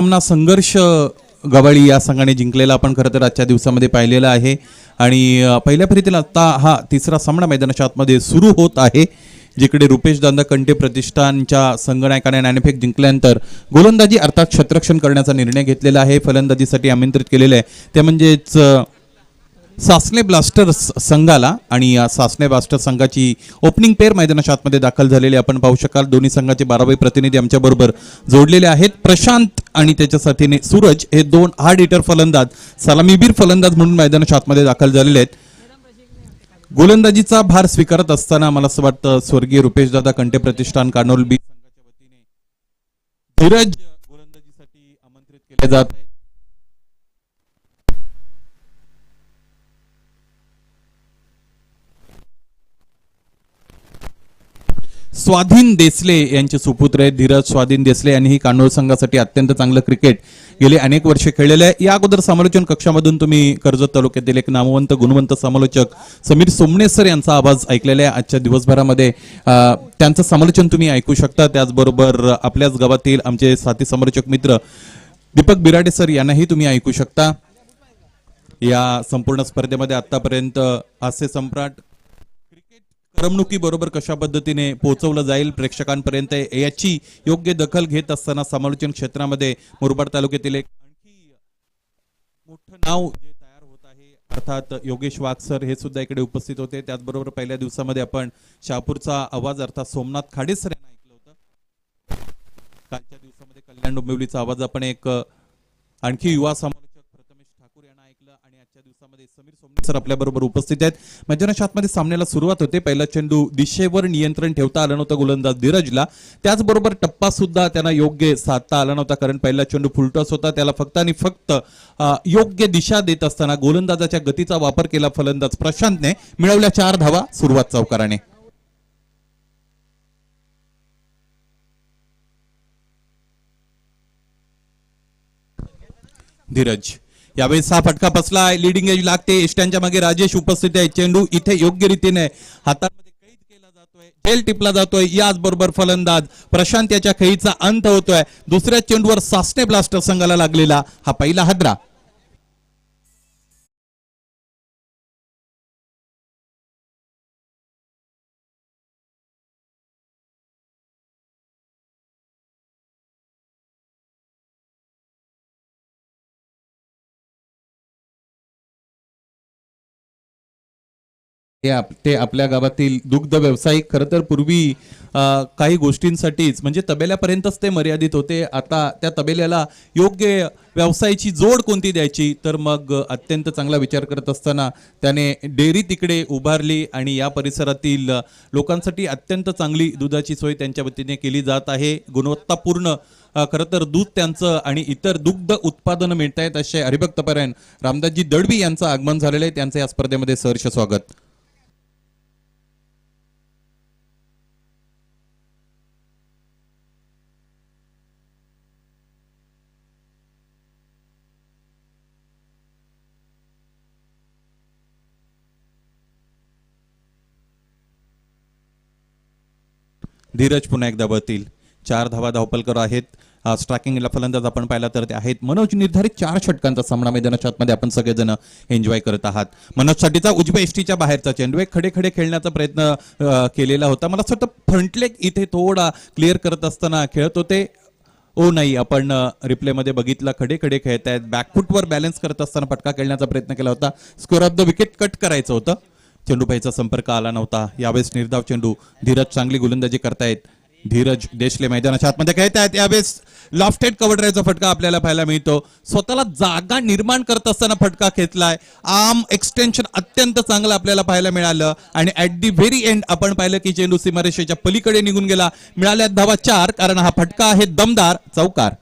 सामना संघर्ष गवळी या संघाने जिंकलेला आपण खरं तर आजच्या दिवसामध्ये पाहिलेला आहे आणि पहिल्या फेरीतील आता हा तिसरा सामना मैदानाच्या आतमध्ये सुरू होत आहे, जिकडे रुपेश दादा कंटे प्रतिष्ठानच्या संघनायकाने नाणेफेक जिंकल्यानंतर गोलंदाजी अर्थात क्षेत्ररक्षण करण्याचा निर्णय घेतलेला आहे. फलंदाजीसाठी आमंत्रित केलेले आहे ते म्हणजेच सासने ब्लास्टर्स संघाला आणि या सासने ब्लास्टर्स संघाची ओपनिंग पेअर मैदानाच्या आतमध्ये दाखल झालेली आपण पाहू शकाल. दोन्ही संघाचे 12 प्रतिनिधी आमच्या बरोबर जोडलेले आहेत. प्रशांत आणि त्याच्या साथीने सूरज हे दोन हार्ड हिटर फलंदाज, सलामीबीर फलंदाज म्हणून मैदानाच्या आतमध्ये दाखल झालेले आहेत. गोलंदाजीचा भार स्वीकारत असताना मला असं वाटतं स्वर्गीय रुपेश दादा कंटे प्रतिष्ठान कानोल बी संघाच्या वतीने धीरज गोलंदाजीसाठी आमंत्रित केले जात आहे. स्वाधीन देसले यांचे सुपुत्र आहेत धीरज स्वाधीन देसले यांनी कानोल संघासाठी अत्यंत चांगलं क्रिकेट गेले अनेक वर्षे खेळलेले आहे. या अगोदर समालोचन कक्षामधून तुम्ही कर्जत तालुक्यातील एक नामवंत गुणवंत समालोचक समीर सोमणे सर यांचा आवाज ऐकलेला आहे. आजच्या दिवसभरामध्ये त्यांचं समालोचन तुम्ही ऐकू शकता. त्याचबरोबर आपल्याच गावातील आमचे साथी समालोचक मित्र दीपक बिराडे सर यांनाही तुम्ही ऐकू शकता. या संपूर्ण स्पर्धेमध्ये आतापर्यंत हास्य सम्राट करमणुकी बरोबर कशा पद्धतीने पोहोचवलं जाईल प्रेक्षकांपर्यंत याची योग्य दखल घेत असताना समालोचन क्षेत्रामध्ये मुरबाड तालुक्यातील एक आणखी मोठं नाव जे तयार होत आहे अर्थात योगेश वाघ सर हे सुद्धा इकडे उपस्थित होते. त्याचबरोबर पहिल्या दिवसामध्ये आपण शहापूरचा आवाज अर्थात सोमनाथ खाडे सर यांना ऐकलं होतं. कालच्या दिवसामध्ये कल्याण डोंबिवलीचा आवाज आपण एक आणखी युवा समालोचक प्रथमेश ठाकूर यांना ऐकलं आणि आजच्या दिवसामध्ये समीर सोमणे सर आपल्या बरोबर उपस्थित आहेत. मैदानाच्या आतमध्ये सामन्याला सुरुवात होते. पहिला चेंडू दिशेवर नियंत्रण ठेवता आलं नव्हतं गोलंदाज धीरजला. त्याचबरोबर टप्पा सुद्धा त्यांना योग्य साधता आला नव्हता, कारण पहिला चेंडू फुलटॉस होता. त्याला फक्त आणि फक्त योग्य दिशा देत असताना गोलंदाजाच्या गतीचा वापर केला फलंदाज प्रशांतने. मिळवल्या 4 धावा सुरुवात चौकाराने. धीरज यावेळेस हा फटका बसलाय. लिडिंग एज लागते. इष्टांच्या मागे राजेश उपस्थित आहे. चेंडू इथे योग्य रीतीने हातामध्ये कैद केला जातोय, झेल टिपला जातोय. याचबरोबर फलंदाज प्रशांत याच्या खेळीचा अंत होतोय. दुसऱ्या चेंडूवर सासने ब्लास्टर संघाला लागलेला हा पहिला हादरा. ते आपल्या गावातील दुग्ध व्यावसायिक खरं तर पूर्वी काही गोष्टींसाठीच म्हणजे तबेल्यापर्यंतच ते मर्यादित होते. आता त्या तबेल्याला योग्य व्यवसायाची जोड कोणती द्यायची, तर मग अत्यंत चांगला विचार करत असताना त्याने डेअरी तिकडे उभारली आणि या परिसरातील लोकांसाठी अत्यंत चांगली दुधाची सोय त्यांच्या वतीने केली जात आहे. गुणवत्तापूर्ण खरं तर दूध त्यांचं आणि इतर दुग्ध उत्पादनं मिळत आहेत असे हरिभक्तपरायण रामदासजी दळवी यांचं आगमन झालेलं आहे. त्यांचं या स्पर्धेमध्ये सहर्ष स्वागत. धीरज पुन्हा एकदा बळतील. 4 धावा धावपलकर आहेत. स्ट्रायकिंगला फलंदाज आपण पाहिला तर ते आहेत मनोज. निर्धारित 4 षटकांचा सामना मैदानाच्या आतमध्ये आपण सगळेजण एन्जॉय करत आहात. मनोजसाठीचा उजव्या एसटीच्या बाहेरचा चेंडू एक खडे खडे खेळण्याचा प्रयत्न केलेला होता. मला असं वाटतं फ्रंटलेग इथे थोडा क्लिअर करत असताना खेळत होते. ओ नाही, आपण रिप्लेमध्ये बघितलं खडे खडे खेळत आहेत. बॅकफुटवर बॅलन्स करत असताना फटका खेळण्याचा प्रयत्न केला होता. Square of the wicket cut करायचं होतं. चेंडूबाईचा संपर्क आला नव्हता. यावेळेस निर्धाव चेंडू. धीरज चांगली गोलंदाजी करतायत. धीरज देशले मैदानाच्या आतमध्ये खेळत आहेत. यावेळेस लॉफ्टेड कव्हर ड्राईव्हचा फटका आपल्याला पाहायला मिळतो. स्वतःला जागा निर्माण करत असताना फटका खेचलाय. आर्म एक्सटेन्शन अत्यंत चांगलं आपल्याला पाहायला मिळालं आणि ऍट दी व्हेरी एंड आपण पाहिलं की चेंडू सीमारेषेच्या पलीकडे निघून गेला. मिळाल्या धावा 4, कारण हा फटका आहे दमदार चौकार.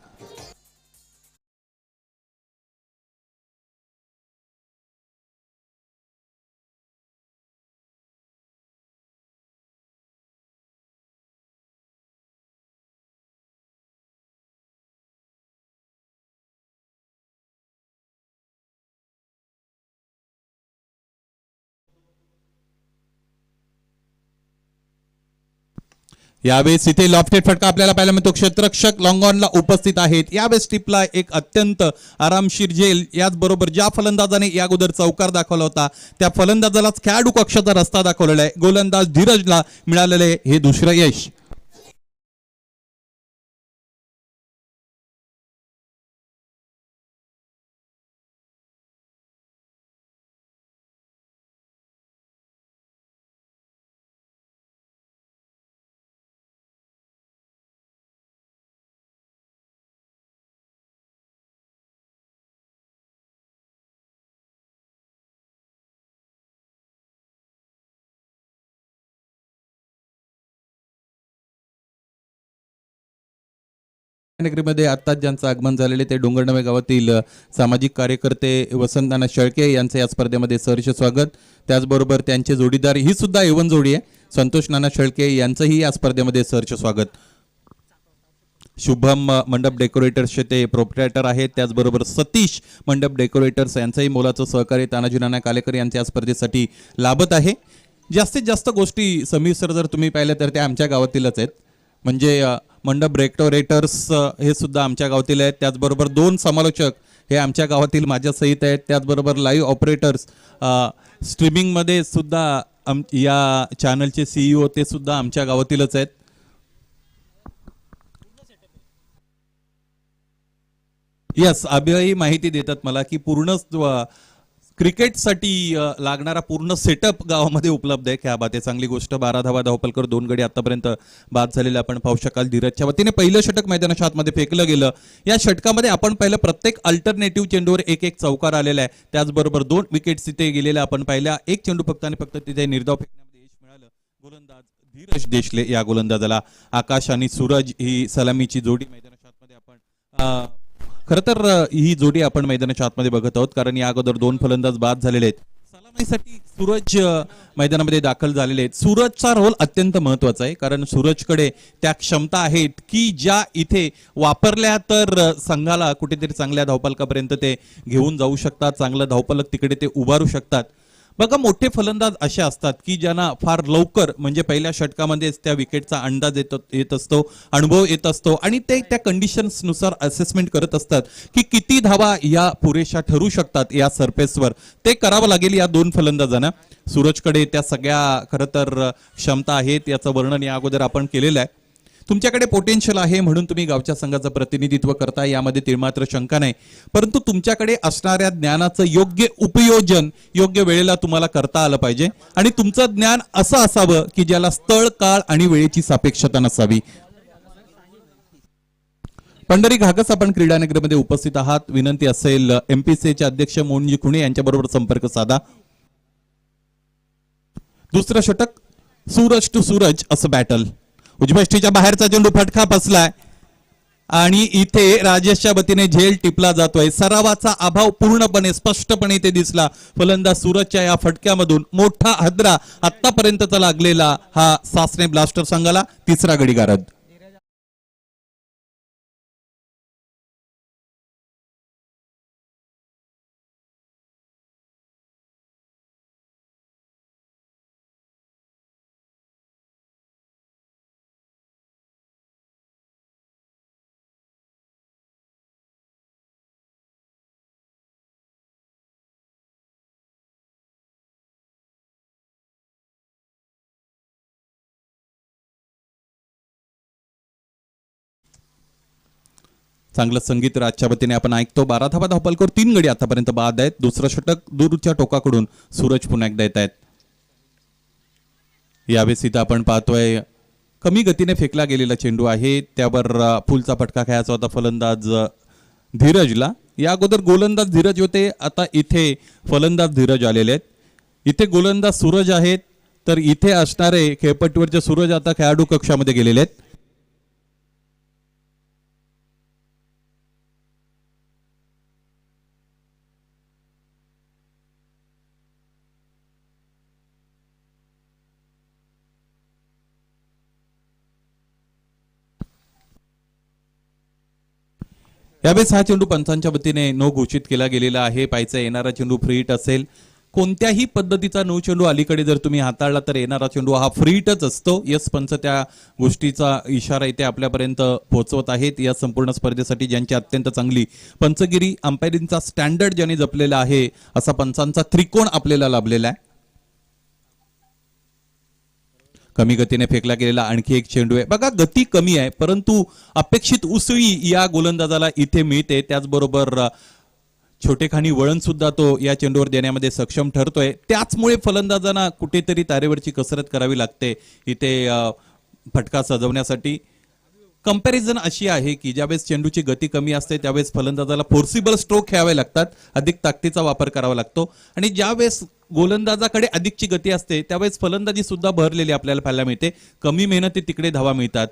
यावेळेस इथे लॉफ्टेड फटका आपल्याला पाहायला मिळतो. क्षेत्ररक्षक लॉंग ऑनला उपस्थित आहेत. यावेळेस टिपला एक अत्यंत आरामशीर झेल. याचबरोबर ज्या फलंदाजाने या अगोदर चौकार दाखवला होता त्या फलंदाजालाच खेळाडू कक्षाचा रस्ता दाखवलेला आहे. गोलंदाज धीरजला मिळालेले हे दुसरं यश. नगरीमध्ये आत्ताच ज्यांचं आगमन झालेले ते डोंगरनवे गावातील सामाजिक कार्यकर्ते वसंत नाना शेळके यांचं या स्पर्धेमध्ये सहर्ष स्वागत. त्याचबरोबर त्यांचे जोडीदार ही सुद्धा एवन जोडी आहे, संतोष नाना शेळके यांचंही या स्पर्धेमध्ये सहर्ष स्वागत. शुभम मंडप डेकोरेटर्सचे ते प्रोप्रायटर आहेत. त्याचबरोबर सतीश मंडप डेकोरेटर्स यांचंही मोलाचं सहकार्य तानाजी नाना कालेकर यांच्या या स्पर्धेसाठी लाभत आहे. जास्तीत जास्त गोष्टी समीर सर जर तुम्ही पाहिल्या तर त्या आमच्या गावातीलच आहेत. म्हणजे मंडप डेकोरेटर्स हे सुद्धा आमच्या गावातील आहेत. त्याचबरोबर 2 समालोचक हे आमच्या गावातील माझ्या सहित आहेत. त्याचबरोबर लाईव्ह ऑपरेटर्स स्ट्रीमिंगमध्ये सुद्धा या चॅनलचे CEO ते सुद्धा आमच्या गावातीलच आहेत. यस, अभिही माहिती देतात मला की पूर्ण क्रिकेटसाठी लागणारा पूर्ण सेटअप गावामध्ये उपलब्ध आहे. क्या बात आहे, चांगली गोष्ट. 12 धावा धावपलकर 2 गडी आतापर्यंत बाद झालेले आपण पाहू शकाल. धीरजच्या वतीने पहिलं षटक मैदानाच्या आतमध्ये फेकलं गेलं. या षटकामध्ये आपण पाहिलं प्रत्येक अल्टरनेटिव्ह चेंडूवर एक एक चौकार आलेला आहे. त्याचबरोबर 2 विकेट्स तिथे गेलेल्या आपण पाहिल्या. एक चेंडू फक्त आणि फक्त तिथे निर्धाव फेकण्यामध्ये यश मिळालं. गोलंदाज धीरज देशले, या गोलंदाजाला आकाश आणि सूरज ही सलामीची जोडी मैदानाच्या आतमध्ये आपण खरं तर ही जोडी आपण मैदानाच्या आतमध्ये बघत आहोत, कारण या अगोदर 2 फलंदाज बाद झालेले आहेत. सलामीसाठी सूरज मैदानामध्ये दाखल झालेले आहेत. सूरजचा रोल अत्यंत महत्वाचा आहे, कारण सूरजकडे त्या क्षमता आहेत की ज्या इथे वापरल्या तर संघाला कुठेतरी चांगल्या धावपलकापर्यंत ते घेऊन जाऊ शकतात. चांगलं धावपलक तिकडे ते उभारू शकतात. बघा, मोठे फलंदाज असे असतात की ज्यांना फार लवकर म्हणजे पहिल्या षटकामध्येच त्या विकेटचा अंदाज येत असतो, अनुभव येत असतो आणि ते त्या कंडिशन्सनुसार असेसमेंट करत असतात की किती धावा या पुरेशा ठरू शकतात या सरफेसवर. ते करावं लागेल या 2 फलंदाजांना. सूरजकडे त्या सगळ्या खरं तर क्षमता आहेत, याचं वर्णन या अगोदर आपण केलेलं आहे. तुमच्याकडे पोटेन्शियल आहे म्हणून तुम्ही गावच्या संघाचं प्रतिनिधित्व करता, यामध्ये तिळमात्र शंका नाही. परंतु तुमच्याकडे असणाऱ्या ज्ञानाचं योग्य उपयोजन योग्य वेळेला तुम्हाला करता आलं पाहिजे आणि तुमचं ज्ञान असं असावं की ज्याला स्थळ, काळ आणि वेळेची सापेक्षता नसावी. पंढरी घागस, आपण क्रीडानगरमध्ये उपस्थित आहात. विनंती असेल MPCAचे अध्यक्ष मोहनजी खुणे यांच्याबरोबर संपर्क साधा. दुसरं षटक सूरज टू सूरज असं बॅटल. उजव्या बाहेरचा चेंडू फटका फसलाय आणि इथे राजेशच्या वतीने झेल टिपला जातोय. सरावाचा अभाव पूर्णपणे स्पष्टपणे इथे दिसला. फलंदाज सूरजच्या या फटक्यामधून मोठा हादरा आतापर्यंतचा लागलेला हा सासने ब्लास्टर संघाला. 3रा गडी गारद. चांगलं संगीत राजच्या वतीने आपण ऐकतो. 12 धावा धावपलकर 3 गडी आतापर्यंत बाद आहेत. दुसरं षटक दूरच्या टोकाकडून सूरज पुन्हा एकदा येत आहेत. यावेळेस इथं आपण पाहतोय कमी गतीने फेकला गेलेला चेंडू आहे, त्यावर फुलचा फटका खेळायचा होता फलंदाज धीरजला. या अगोदर गोलंदाज धीरज होते, आता इथे फलंदाज धीरज आलेले आहेत. इथे गोलंदाज सूरज आहेत, तर इथे असणारे खेळपट्टीवरचे सूरज आता खेळाडू कक्षामध्ये गेलेले आहेत. यावेळेस हा चेंडू पंचांच्या वतीने नो घोषित केला गेलेला आहे. पायचा येणारा चेंडू फ्री हिट असेल. कोणत्याही पद्धतीचा नो चेंडू अलीकडे जर तुम्ही हाताळला तर येणारा चेंडू हा फ्रीटच असतो. यस पंच त्या गोष्टीचा इशारा इथे आपल्यापर्यंत पोहोचवत आहेत. या संपूर्ण स्पर्धेसाठी ज्यांची अत्यंत चांगली पंचगिरी अंपायरिंगचा स्टँडर्ड ज्यांनी जपलेला आहे असा पंचांचा त्रिकोण आपल्याला लाभलेला आहे. कमी गतीने फेकला गेलेला आणखी एक चेंडू आहे. बघा गती कमी आहे परंतु अपेक्षित उसळी या गोलंदाजाला इथे मिळते. त्याचबरोबर छोटेखानी वळण सुद्धा तो या चेंडूवर देण्यामध्ये सक्षम ठरतोय. त्याचमुळे फलंदाजांना कुठेतरी तारेवरची कसरत करावी लागते इथे फटका सजवण्यासाठी. कंपॅरिझन अशी आहे की ज्यावेळेस चेंडूची गती कमी असते त्यावेळेस फलंदाजाला फोर्सिबल स्ट्रोक खेळावे लागतात, अधिक ताकदीचा वापर करावा लागतो. आणि ज्यावेळेस गोलंदाजाकडे अधिकची गती असते त्यावेळेस फलंदाजी सुद्धा भरलेली आपल्याला पाहायला मिळते. कमी मेहनती तिकडे धावा मिळतात.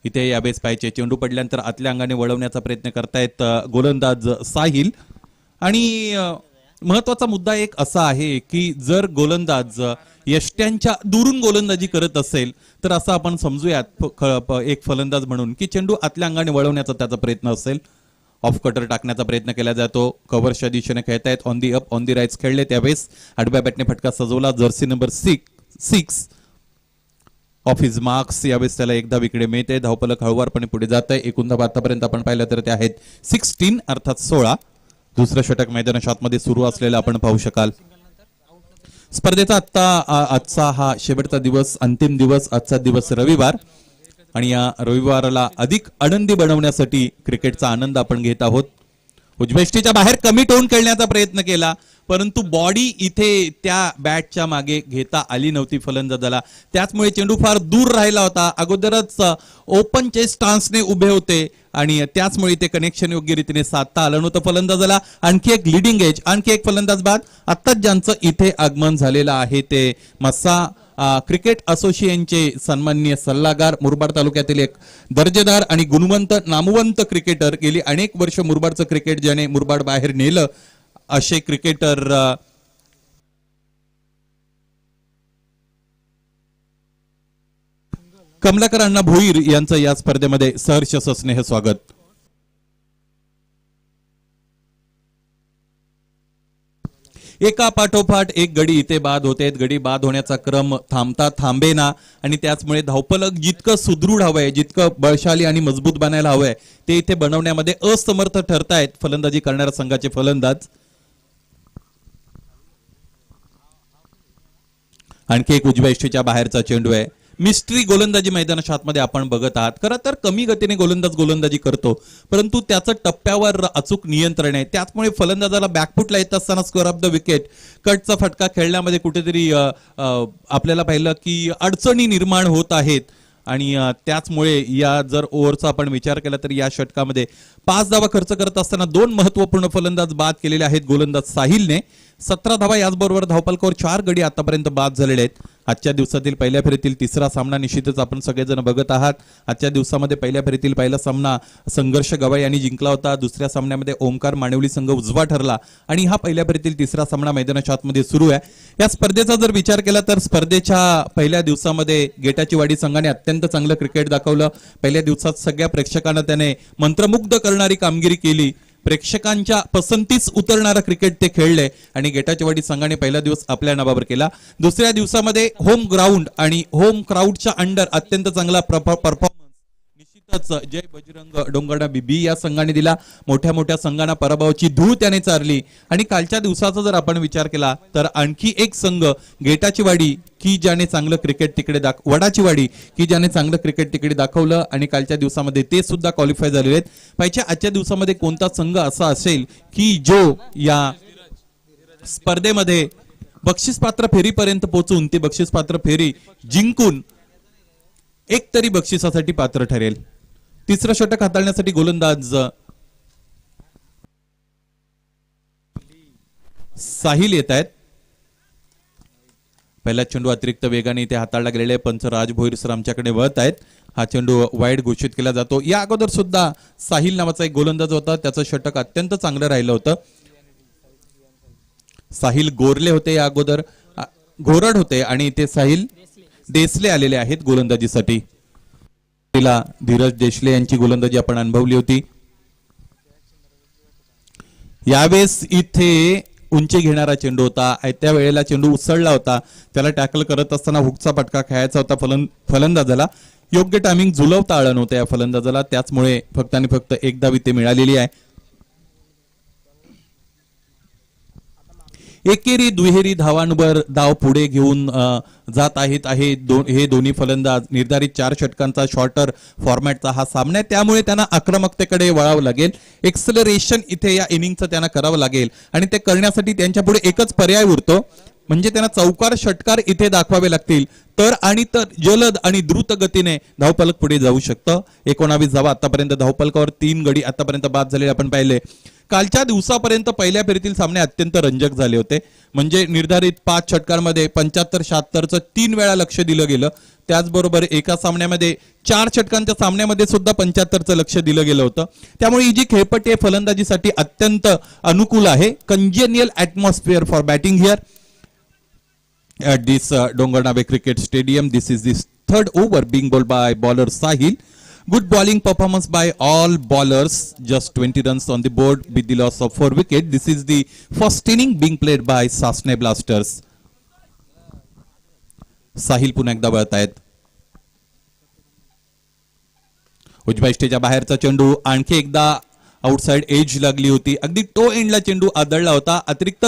इथे यावेळेस पाहिजे चेंडू पडल्यानंतर आतल्या अंगाने वळवण्याचा प्रयत्न करतायत गोलंदाज साहिल. आणि महत्वाचा मुद्दा एक असा आहे की जर गोलंदाज यष्ट्यांच्या दुरून गोलंदाजी करत असेल तर असं आपण समजूयात एक फलंदाज म्हणून की चेंडू आतल्या अंगाने वळवण्याचा त्याचा प्रयत्न असेल. ऑफ कटर टाकण्याचा प्रयत्न केला जातो. कव्हरच्या दिशेने खेळतायत. On the up on the rights खेळले त्यावेळेस आडव्या बॅटने फटका सजवला. Jersey number 6 off his marks. यावेळेस त्याला एकदा विकेट मिळते. धावफलक हळूवारपणे पुढे जात आहे. एकूण धावा आतापर्यंत आपण पाहिलं तर ते आहेत 16 अर्थात 16. दुसरं षटक मैदानाच्या आतमध्ये सुरू असलेलं आपण पाहू शकाल. स्पर्धेचा आजचा हा शेवटचा दिवस, अंतिम दिवस. आजचा दिवस रविवार आणि या रविवाराला अधिक आनंदी बनवण्यासाठी क्रिकेटचा आनंद आपण घेत आहोत. उजवेष्टीच्या बाहेर कमी टोन खेळण्याचा प्रयत्न केला परंतु बॉडी इथे त्या बॅटच्या मागे घेता आली नव्हती फलंदाजाला. त्याचमुळे चेंडू फार दूर राहिला होता. अगोदरच ओपन चेस्ट स्टान्सने उभे होते आणि त्याचमुळे ते कनेक्शन योग्य रीतीने साधता आलं नव्हतं फलंदाजाला. आणखी एक लिडिंग एज, आणखी एक फलंदाज बाद. आत्ताच ज्यांचं इथे आगमन झालेलं आहे ते मस्सा क्रिकेट असोसिएशनचे सन्माननीय सल्लागार, मुरबाड तालुक्यातील एक दर्जेदार आणि गुणवंत नामवंत क्रिकेटर. गेली अनेक वर्ष मुरबाडचं क्रिकेट ज्याने मुरबाड बाहेर नेलं असे क्रिकेटर कमलाकर अण्णा भोईर यांचं या स्पर्धेमध्ये सहर्ष स्नेह स्वागत. एका पाठोपाठ एक गडी इथे बाद होते. गडी बाद होण्याचा क्रम थांबता थांबेना आणि त्याचमुळे धावफलक जितकं सुदृढ हवंय, जितकं बळशाली आणि मजबूत बनायला हवंय ते इथे बनवण्यामध्ये असमर्थ ठरतायत फलंदाजी करणाऱ्या संघाचे फलंदाज. आणखी एक उजव्या इष्टीच्या बाहेरचा चेंडू आहे. मिस्ट्री गोलंदाजी मैदानाच्या आतमध्ये आपण बघत आहात. खरं तर कमी गतीने गोलंदाजी करतो परंतु त्याचं टप्प्यावर अचूक नियंत्रण आहे. त्याचमुळे फलंदाजाला बॅकफुटला येत असताना स्कोअर ऑफ द विकेट कटचा फटका खेळण्यामध्ये कुठेतरी आपल्याला पाहिलं की अडचणी निर्माण होत आहेत. आणि त्याचमुळे या जर ओव्हरचा आपण विचार केला तर या षटकामध्ये 5 धावा खर्च करत असताना 2 महत्वपूर्ण फलंदाज बाद केलेले आहेत गोलंदाज साहिलने. 17 धावा. याचबरोबर धावफलकावर 4 गडी आतापर्यंत बाद झालेले आहेत. आजच्या दिवसातील पहिल्या फेरीतील तिसरा सामना निश्चितच आपण सगळेजण बघत आहात. आजच्या दिवसामध्ये पहिल्या फेरीतील पहिला सामना संघर्ष गवळी यांनी जिंकला होता. दुसऱ्या सामन्यामध्ये ओमकार माणिवली संघ उजवा ठरला आणि हा पहिल्या फेरीतील तिसरा सामना मैदानाच्या आतमध्ये सुरू आहे. या स्पर्धेचा जर विचार केला तर स्पर्धेच्या पहिल्या दिवसामध्ये गेटाची वाडी संघाने अत्यंत चांगलं क्रिकेट दाखवलं. पहिल्या दिवसात सगळ्या प्रेक्षकांना त्याने मंत्रमुग्ध करणारी कामगिरी केली. प्रेक्षकांच्या पसंतीस उतरणारा क्रिकेट ते खेळले आणि गेटाचीवाडी संघाने पहिला दिवस आपल्या नावावर केला. दुसऱ्या दिवसामध्ये होम ग्राउंड आणि होम क्राऊडच्या अंडर अत्यंत चांगला परफॉर्मन्स निश्चितच जय बजरंग डोंगरडा बीबी या संघाने दिला. मोठ्या मोठ्या संघांना पराभवाची धूळ त्याने चारली. आणि कालच्या दिवसाचा जर आपण विचार केला तर आणखी एक संघ गेटाची वाडी की ज्याने चांगलं क्रिकेट तिकडे वडाची वाडी की ज्याने चांगलं क्रिकेट तिकडे दाखवलं आणि कालच्या दिवसामध्ये ते सुद्धा क्वालिफाय झालेले आहेत. पाहिजे आजच्या दिवसामध्ये कोणता संघ असा असेल की जो या स्पर्धेमध्ये बक्षीसपात्र फेरीपर्यंत पोहोचून ती बक्षीसपात्र फेरी जिंकून एक तरी बक्षिसासाठी पात्र ठरेल. तिसरं षटक हाताळण्यासाठी गोलंदाज साहिल येत आहेत. पहिला चेंडू अतिरिक्त वेगाने इथे हाताळला गेलेले पंच राज भोईर सर आमच्याकडे वळत आहेत. हा चेंडू वाईड घोषित केला जातो. या अगोदर सुद्धा साहिल नावाचा एक गोलंदाज होता. त्याचं षटक अत्यंत चांगलं राहिलं होतं. साहिल गोरले होते या अगोदर, घोरड होते आणि ते साहिल देसले आलेले आहेत गोलंदाजीसाठी. धीरज देशले यांची गोलंदाजी आपण अनुभवली होती. यावेळेस इथे उंची घेणारा चेंडू होता. त्या वेळेला चेंडू उसळला होता, त्याला टॅकल करत असताना हुकचा फटका खेळायचा होता फलंदाजाला. योग्य टायमिंग जुलवता आलं नव्हतं या फलंदाजाला, त्याचमुळे फक्त आणि फक्त एक धाव इथे मिळालेली आहे. एकेरी दुहेरी धावांवर धाव पुढे घेऊन जात आहेत हे दोन्ही फलंदाज. निर्धारित 4 षटकांचा शॉर्टर फॉर्मॅटचा हा सामना आहे, त्यामुळे त्यांना आक्रमकतेकडे वळावं लागेल. एक्सलरेशन इथे या इनिंगचं त्यांना करावं लागेल आणि ते करण्यासाठी त्यांच्या पुढे एकच पर्याय उरतो, म्हणजे त्यांना चौकार षटकार इथे दाखवावे लागतील. तर जलद आणि द्रुत गतीने धावफलक पुढे जाऊ शकतं. 19 धावा आतापर्यंत धावफलकावर, 3 गडी आतापर्यंत बाद झालेले आपण पाहिले. कालच्या दिवसापर्यंत पहिल्या फेरीतील सामने अत्यंत रंजक झाले होते. म्हणजे निर्धारित 5 षटकांमध्ये 75-76चं 3 वेळा लक्ष दिलं गेलं. त्याचबरोबर एका सामन्यामध्ये 4 षटकांच्या सामन्यामध्ये सुद्धा 75चं लक्ष दिलं गेलं होतं. त्यामुळे ही जी खेळपट्टी आहे फलंदाजीसाठी अत्यंत अनुकूल आहे. Congenial atmosphere for batting here at this Dongarnabe Cricket Stadium. This is the third over being bowled by bowler Sahil. Good bowling performance by all bowlers. Just 20 runs on the board with the loss of 4 wickets. This is the first inning being played by Sasne Blasters. Sahil पुन्हा एकदा वळत आहेत. उजव्या स्टेजच्या बाहेरचा चेंडू आणखी एकदा आउटसाइड एज लागली होती. अगदी टो एंडला चेंडू आदळला होता. अतिरिक्त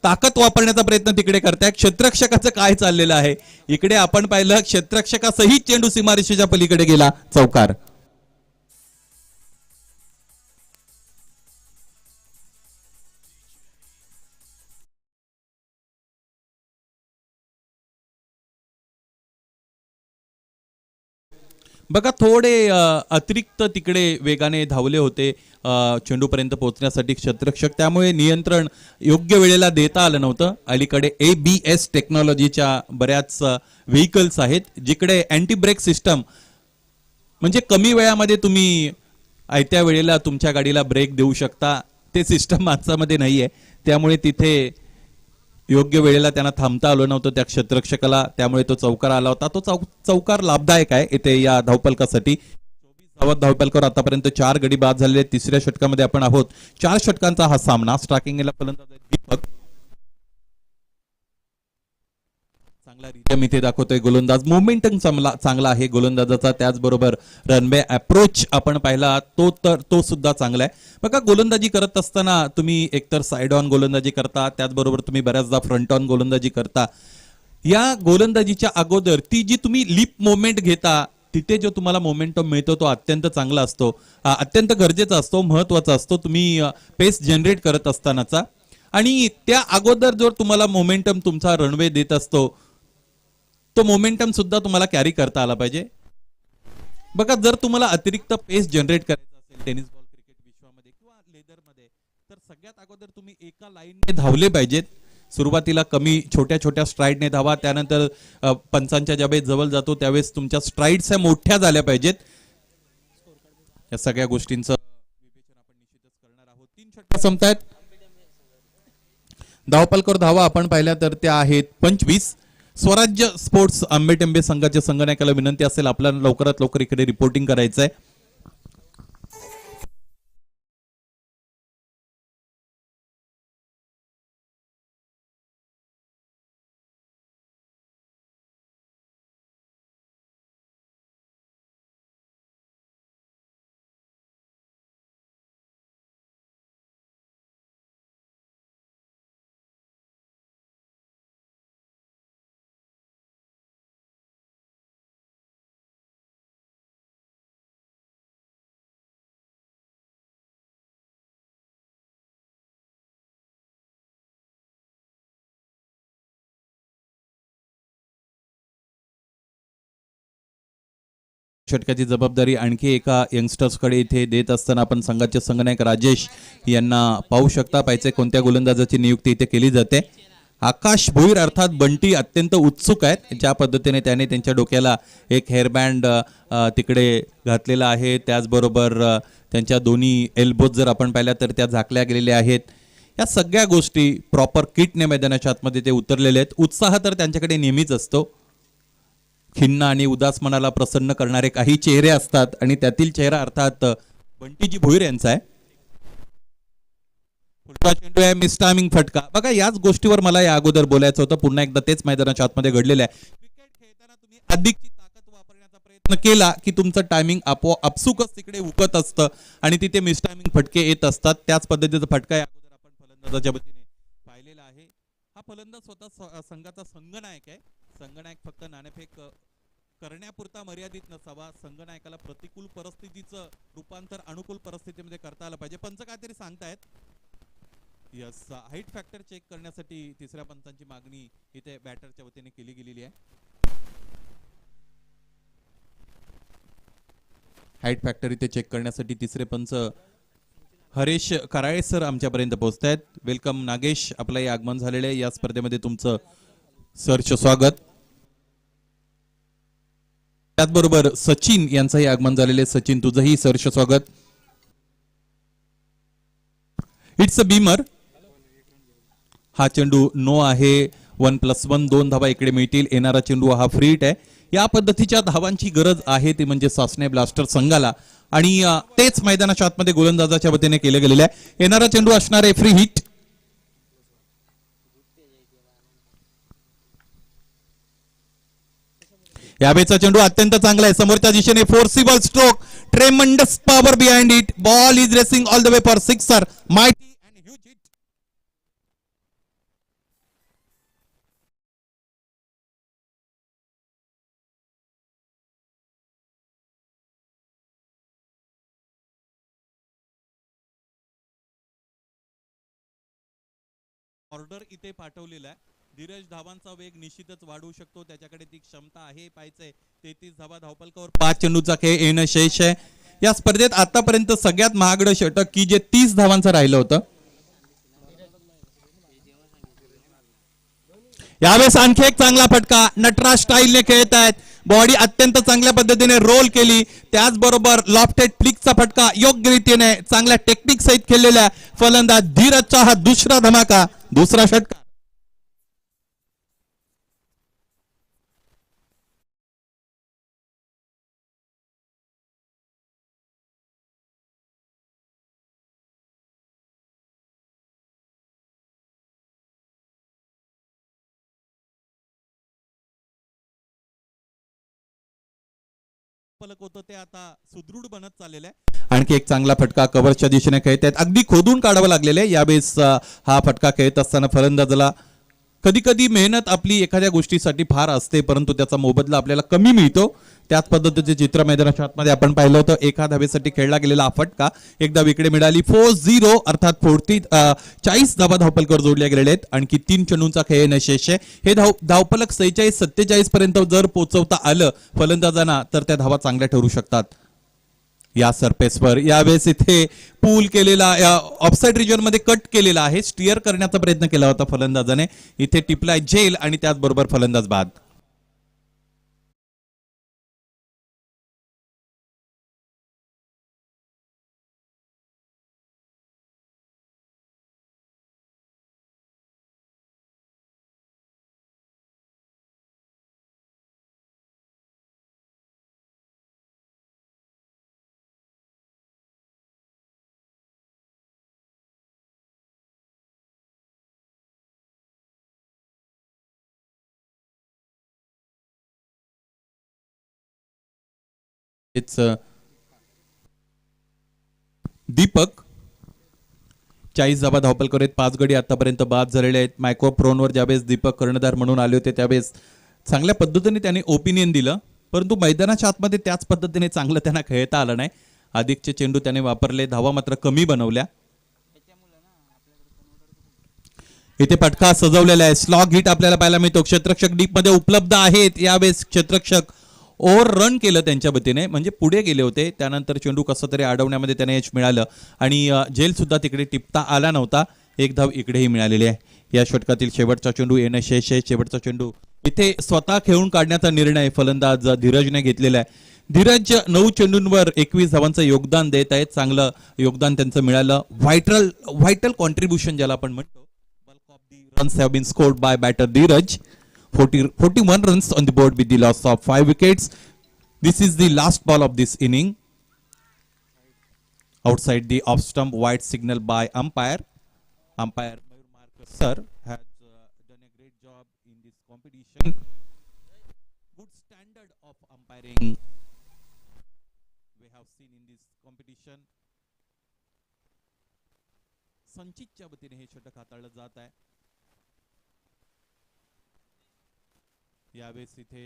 ताकद वापरण्याचा प्रयत्न तिकडे करताय. क्षेत्ररक्षकाचं काय चाललेलं आहे इकडे आपण पाहिलं, क्षेत्ररक्षकासहित चेंडू सीमारेषेच्या पलीकडे गेला, चौकार. बघा थोडे अतिरिक्त तिकडे वेगाने धावले होते चेंडूपर्यंत पोहोचण्यासाठी क्षेत्ररक्षक, त्यामुळे नियंत्रण योग्य वेळेला देता आलं नव्हतं. अलीकडे ABS टेक्नॉलॉजीच्या बऱ्याच व्हेकल्स आहेत, जिकडे अँटी ब्रेक सिस्टम, म्हणजे कमी वेळामध्ये तुम्ही आयत्या वेळेला तुमच्या गाडीला ब्रेक देऊ शकता. ते सिस्टम माणसामध्ये नाहीये, त्यामुळे तिथे योग्य वेळेला त्यांना थांबता आलं नव्हतं त्या क्षेत्ररक्षकाला, त्यामुळे तो चौकार आला होता. तो चौकार लाभदायक आहे इथे या धावफलकासाठी. 24 धावफलकावर आतापर्यंत 4 गडी बाद झालेले. तिसऱ्या षटकामध्ये आपण आहोत. 4 षटकांचा हा सामना. स्ट्रायकिंगला फलंदाज दीपक, चांगला रिदम इथे दाखवतोय गोलंदाज. मोमेंटम चांगला आहे गोलंदाजाचा. त्याचबरोबर रनवे अप्रोच आपण पाहिला तो सुद्धा चांगला आहे. बघा गोलंदाजी करत असताना तुम्ही एकतर साइड ऑन गोलंदाजी करता, त्याचबरोबर तुम्ही बऱ्याचदा फ्रंट ऑन गोलंदाजी करता. या गोलंदाजीच्या अगोदर ती जी तुम्ही लिप मोमेंट घेता, तिथे जो तुम्हाला मोमेंटम मिळतो तो अत्यंत चांगला असतो, अत्यंत गरजेचा असतो, महत्वाचा असतो तुम्ही पेस जनरेट करत असतानाचा. आणि त्या अगोदर जर तुम्हाला मोमेंटम तुमचा रनवे देत असतो, तो मोमेंटम सुद्धा तुम्हाला कॅरी करता आला पाहिजे. बघा जर तुम्हाला अतिरिक्त पेस जनरेट करायचा असेल टेनिस बॉल क्रिकेट विश्वामध्ये किंवा लेदरमध्ये, तर सगळ्यात अगोदर तुम्ही एका लाईनने धावले पाहिजेत. सुरुवातीला कमी छोट्या स्ट्राईडने धावा, त्यानंतर पंचांच्या ज्यावेळेस जवळ जातो त्यावेळेस तुमच्या स्ट्राईड्स मोठ्या झाल्या पाहिजेत. या सगळ्या गोष्टींचं विवेचन आपण निश्चितच करणार आहोत. 3 षटकं संपतायत. धावफलकावर धावा आपण पाहिल्या तर त्या आहेत 25. स्वराज्य स्पोर्ट्स आंबेटेंबे संघाच्या संगणकाला विनंती असेल आपल्याला लवकरात लवकर इकडे रिपोर्टिंग करायचंय. षटकाची जबाबदारी आणखी एका यंगस्टर्सकडे इथे देत असताना आपण संघाचे संघनायक राजेश यांना पाहू शकता. पाहिजे कोणत्या गोलंदाजाची नियुक्ती इथे केली जाते. आकाश भोईर अर्थात बंटी अत्यंत उत्सुक आहेत. ज्या पद्धतीने त्याने त्यांच्या डोक्याला एक हेअरबँड तिकडे घातलेला आहे, त्याचबरोबर त्यांच्या दोन्ही एल्बोज जर आपण पाहिल्या तर त्या झाकल्या गेलेल्या आहेत. या सगळ्या गोष्टी प्रॉपर किटने मैदानाच्या आतमध्ये ते उतरलेले आहेत. उत्साह तर त्यांच्याकडे नेहमीच असतो. खिन्न आणि उदास मनाला प्रसन्न करणारे काही चेहरे असतात आणि त्यातील चेहरा अर्थात बंटीजी भोईर यांचा आहे. पुढचा चेंडू आहे, मिस टायमिंग फटका. बघा याच गोष्टीवर मला या अगोदर बोलायचं होतं. पुन्हा एकदा तेच मैदानाच्या आतमध्ये घडलेलं आहे. क्रिकेट खेळताना तुम्ही अधिकची ताकद वापरण्याचा प्रयत्न केला की तुमचं टायमिंग आपसुकच तिकडे उकत असतं आणि तिथे मिस टायमिंग फटके येत असतात. त्याच पद्धतीचा फटका या अगोदर आपण फलंदाजाच्या वतीने पाहिलेला आहे. हा फलंदाज स्वतः संघाचा संघनायक आहे. संघनायक फक्त नाणेफेक करण्यापुरता मर्यादित नसावा. संघनायकाला प्रतिकूल परिस्थितीचं रूपांतर अनुकूल परिस्थितीमध्ये करता आलं पाहिजे. पंच काहीतरी सांगतायत. यस, हाईट फॅक्टर चेक करण्यासाठी तिसऱ्या पंचांची मागणी इथे बॅटरच्या वतीने केली गेलेली आहे. हाईट फॅक्टर इथे चेक करण्यासाठी तिसरे पंच हरेश कराळे सर आमच्यापर्यंत पोहोचतायत. वेलकम नागेश, आपलंही आगमन झालेलं आहे. या स्पर्धेमध्ये तुमचं सहर्ष स्वागत. त्याचबरोबर सचिन यांचंही आगमन झालेले. सचिन, तुझंही सहर्ष स्वागत. It's a Beamer. हा चेंडू नो आहे. 1+1 2 धावा इकडे मिळतील. येणारा चेंडू हा फ्री हिट आहे. या पद्धतीच्या धावांची गरज आहे ती म्हणजे सासने ब्लास्टर संघाला आणि तेच मैदानाच्या आतमध्ये गोलंदाजाच्या वतीने केले गेलेले आहे. येणारा चेंडू असणार आहे फ्री हिट. यावेळेचा चेंडू अत्यंत चांगला आहे. समोरच्या दिशेने forcible stroke, tremendous power behind it. Ball is racing all the way for sixer. Mighty and huge hit. Order इथे पाठवलेला आहे. धीरज धावांचा वेग निश्चितच वाढवू शकतो, त्याच्याकडे ती क्षमता आहे. पाहायचंय 33 धावा धावपलकावर 5 चेंडूचा खेळ येणं शेष आहे. या स्पर्धेत आतापर्यंत सगळ्यात महागडं षटक की जे 30 धावांचं राहिलं होतं. यावेळेस आणखी एक चांगला फटका. नटराज स्टाईलने खेळत आहेत. बॉडी अत्यंत चांगल्या पद्धतीने रोल केली. त्याचबरोबर लॉफ्टेड फ्लिकचा फटका योग्य रीतीने चांगल्या टेक्निक सहित खेळलेल्या फलंदाज धीरजचा हा दुसरा धमाका, दुसरा षटकार. फलक होतं ते आता सुदृढ बनत चाललेलं आहे. आणखी एक चांगला फटका कव्हरच्या दिशेने खेळत आहेत. अगदी खोदून काढावं लागलेलं आहे. यावेळेस हा फटका खेळत असताना फलंदाजाला कधी कधी मेहनत आपली एखाद्या गोष्टीसाठी फार असते, परंतु त्याचा मोबदला आपल्याला कमी मिळतो. त्याच पद्धतीचे चित्र मैदानाच्या आतमध्ये आपण पाहिलं होतं. एका धावेसाठी खेळला गेलेला हा फटका एकदा विकेट मिळाली. 4-0 अर्थात 40 धावा धावपलकावर जोडल्या गेलेल्या आहेत. आणखी 3 चेंडूंचा खेळ येणं शेष आहे. हे धावपलक 47 पर्यंत जर पोहोचवता आलं फलंदाजांना तर त्या धावा चांगल्या ठरू शकतात. या सरफेसवर यावेळेस इथे पूल केलेला ऑफसाइड रिजन मध्ये कट केलेला आहे. स्टिअर करण्याचा प्रयत्न केला होता फलंदाजाने. इथे टिपलाय झेल आणि त्याचबरोबर फलंदाज बाद. दीपक 40 धावा धावपलकावर आहेत. 5 गडी आतापर्यंत बाद झालेले आहेत. मायक्रोफ्रोनवर ज्यावेळेस दीपक कर्णधार म्हणून आले होते त्यावेळेस चांगल्या पद्धतीने त्यांनी ओपिनियन दिलं, परंतु मैदानाच्या आतमध्ये त्याच पद्धतीने चांगलं त्यांना खेळता आलं नाही. अधिकचे चेंडू त्याने वापरले, धावा मात्र कमी बनवल्या. इथे फटका सजवलेला आहे. स्लॉग हिट आपल्याला पाहायला मिळतो. क्षेत्ररक्षक डीप मध्ये उपलब्ध आहेत. यावेळेस क्षेत्ररक्षक ओव्हर रन केलं त्यांच्या वतीने, म्हणजे पुढे गेले होते. त्यानंतर चेंडू कसं तरी अडवण्यामध्ये त्यांना यश मिळालं आणि झेल सुद्धा तिकडे टिपता आला नव्हता. एक धाव इकडेही मिळालेली आहे. या षटकातील शेवटचा चेंडू येणं शेष आहे. शेवटचा चेंडू इथे स्वतः खेळून काढण्याचा निर्णय फलंदाज धीरजने घेतलेला आहे. धीरज 9 चेंडूंवर 21 धावांचं योगदान देत आहेत. चांगलं योगदान त्यांचं मिळालं. व्हायटल कॉन्ट्रीब्युशन ज्याला आपण म्हणतो. Bulk of the runs have been scored by batter Dheeraj. 41 runs on the board with the loss of 5 wickets. This is the last ball of this inning. Outside the off stump, white signal by umpire. Umpire Mayur Marcus sir has done a great job in this competition. Good standard of umpiring we have seen in this competition. संचितच्या वतीने हे षटक हाताळलं जात आहे. यावेळेस इथे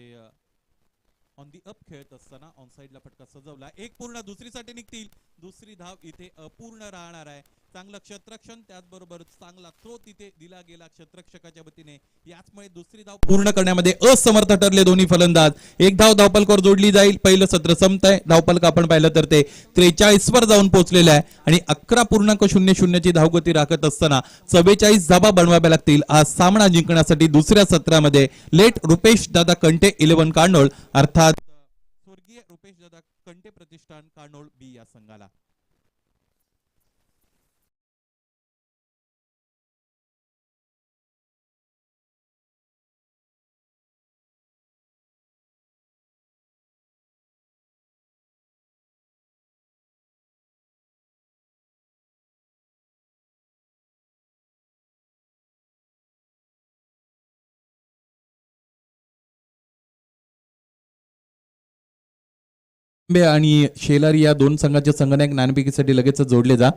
on the up खेळत असताना ऑन साइडला फटका सजवला. एक पूर्ण दुसरीसाठी निघतील. दुसरी धाव इथे अपूर्ण राहणार आहे. चांगलं क्षेत्ररक्षण त्याचबरोबर चांगला थ्रो तिथे दिला गेला क्षेत्ररक्षकाच्या वतीने. याचमुळे दुसरी धाव पूर्ण करण्यामध्ये असमर्थ ठरले दोन्ही फलंदाज. एक धाव धावपलकावर जोडली जाईल. पहिलं सत्र संपतंय. धावपलक आपण पाहिलं तर ते 43 वर जाऊन पोहोचलेलं आहे आणि 11.00 ची धावगती राखत असताना 44 धावा बनवाव्या लागतील हा सामना जिंकण्यासाठी. दुसऱ्या सत्रामध्ये लेट रुपेश दादा कंटे 11 कानोळ अर्थात स्वर्गीय रुपेश दादा कंटे प्रतिष्ठान कानोळ बी या संघाला. आणि शेलारी या दोन संघाचे संघनायक नाणेफेकीसाठी लगेच जोडले जा.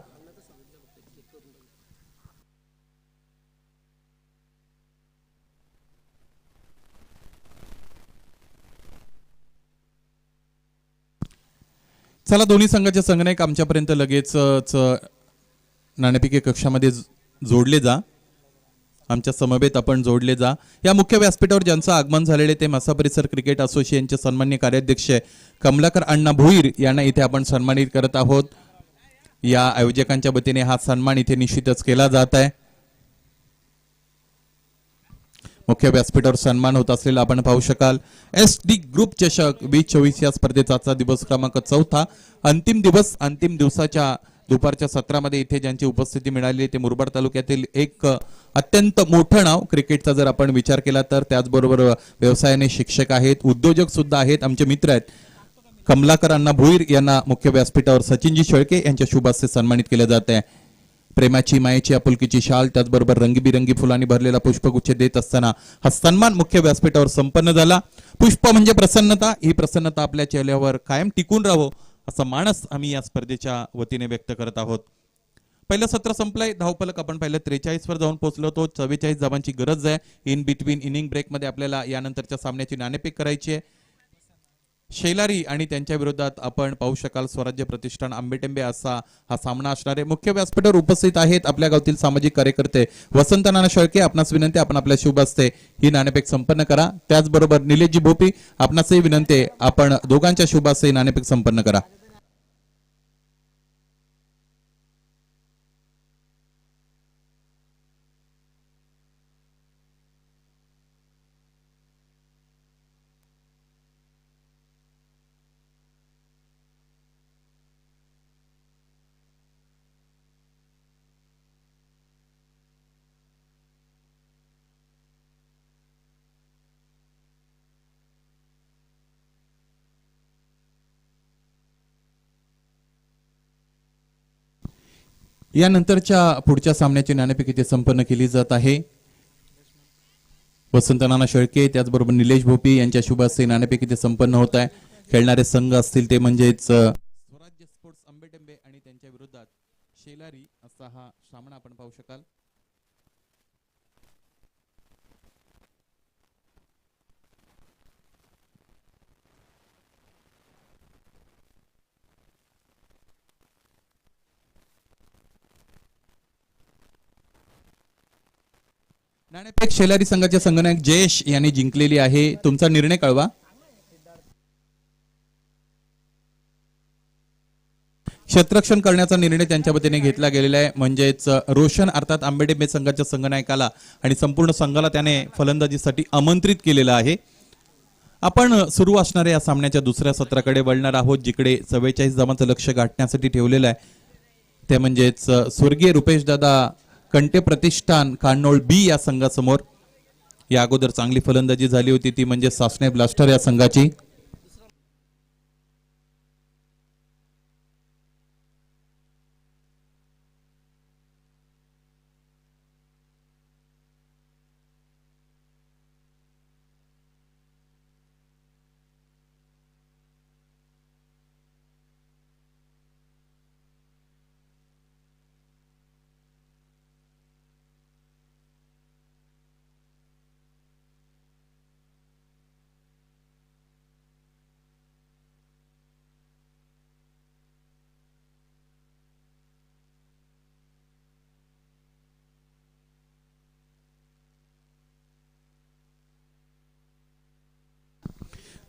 चला दोन्ही संघाचे संघनायक आमच्यापर्यंत लगेच नाणेफेकी कक्षामध्ये जोडले जा. आमच्या समवेत आपण जोडले जा. या मुख्य व्यासपीठावर ज्यांचं आगमन झालेले ते मसा परिसर क्रिकेट असोसिएशनचे सन्माननीय कार्याध्यक्ष कमलाकर अण्णा भोईर यांना इथे आपण सन्मानित करत आहोत. या आयोजकांच्या वतीने हा सन्मान इथे निश्चितच केला जात आहे. मुख्य व्यासपीठावर सन्मान होत असलेला आपण पाहू शकाल. SD ग्रुप चषक 2024 या स्पर्धेचा आजचा दिवस क्रमांक 4 अंतिम दिवस. अंतिम दिवसाच्या दुपारच्या सत्रामध्ये इथे ज्यांची उपस्थिती मिळाली ते मुरबाड तालुक्यातील एक अत्यंत मोठं नाव क्रिकेटचा जर आपण विचार केला तर. त्याचबरोबर व्यवसायाने शिक्षक आहेत, उद्योजक सुद्धा आहेत, आमचे मित्र आहेत. कमलाकर अण्णा भोईर यांना मुख्य व्यासपीठावर सचिनजी शेळके यांच्या शुभ हस्ते सन्मानित केले जात आहे. प्रेमाची मायेची आपुलकीची शाल त्याचबरोबर रंगीबिरंगी फुलांनी भरलेला पुष्पगुच्छ देत असताना हा सन्मान मुख्य व्यासपीठावर संपन्न झाला. पुष्प म्हणजे प्रसन्नता. ही प्रसन्नता आपल्या चेहऱ्यावर कायम टिकून राहो असा मानस आम्ही या स्पर्धेच्या वतीने व्यक्त करत आहोत. पहिलं सत्र संपलंय. धावपलक आपण पाहिलं 43 वर जाऊन पोहोचलो होतो. 44 धावांची गरज आहे. इन बिटवीन इनिंग ब्रेक मध्ये आपल्याला यानंतरच्या सामन्याची नाणेफेक करायची आहे. शेलारी आणि त्यांच्या विरोधात आपण पाहू शकाल स्वराज्य प्रतिष्ठान आंबेटेंबे असा हा सामना असणार आहे. मुख्य व्यासपीठावर उपस्थित आहेत आपल्या गावातील सामाजिक कार्यकर्ते वसंत नाना शेळके. आपणास विनंती आपण आपल्या शुभ हस्ते ही नाणेफेक संपन्न करा. त्याचबरोबर निलेशजी भोपी आपणासही विनंती आपण दोघांच्या शुभ हस्ते नाणेफेक संपन्न करा. यानंतरच्या पुढच्या सामन्याची नाणेफेक इथे संपन्न केली जात आहे. वसंत नाना शेळके त्याचबरोबर निलेश भोपी यांच्या शुभ हस्ते नाणेफेक इथे संपन्न होत आहे. खेळणारे संघ असतील ते म्हणजेच स्वराज्य स्पोर्ट्स आंबेटेंबे आणि त्यांच्या विरोधात शेलारी असा हा सामना आपण पाहू शकाल. नाणेफेक शेलारी संघाचे संघनायक जयेश यांनी जिंकलेली आहे. तुमचा निर्णय कळवा. क्षेत्ररक्षण करण्याचा निर्णय त्यांच्या वतीने घेतला गेलेला आहे. म्हणजेच रोशन अर्थात आंबेडेंबे संघाच्या संघनायकाला आणि संपूर्ण संघाला त्याने फलंदाजीसाठी आमंत्रित केलेलं आहे. आपण सुरू असणाऱ्या या सामन्याच्या दुसऱ्या सत्राकडे वळणार आहोत जिकडे 44 धावांचं लक्ष गाठण्यासाठी ठेवलेलं आहे. ते म्हणजेच स्वर्गीय रुपेश दादा कंटे प्रतिष्ठान कान्होळ बी या संघासमोर. या अगोदर चांगली फलंदाजी झाली होती ती म्हणजे सासने ब्लास्टर या संघाची.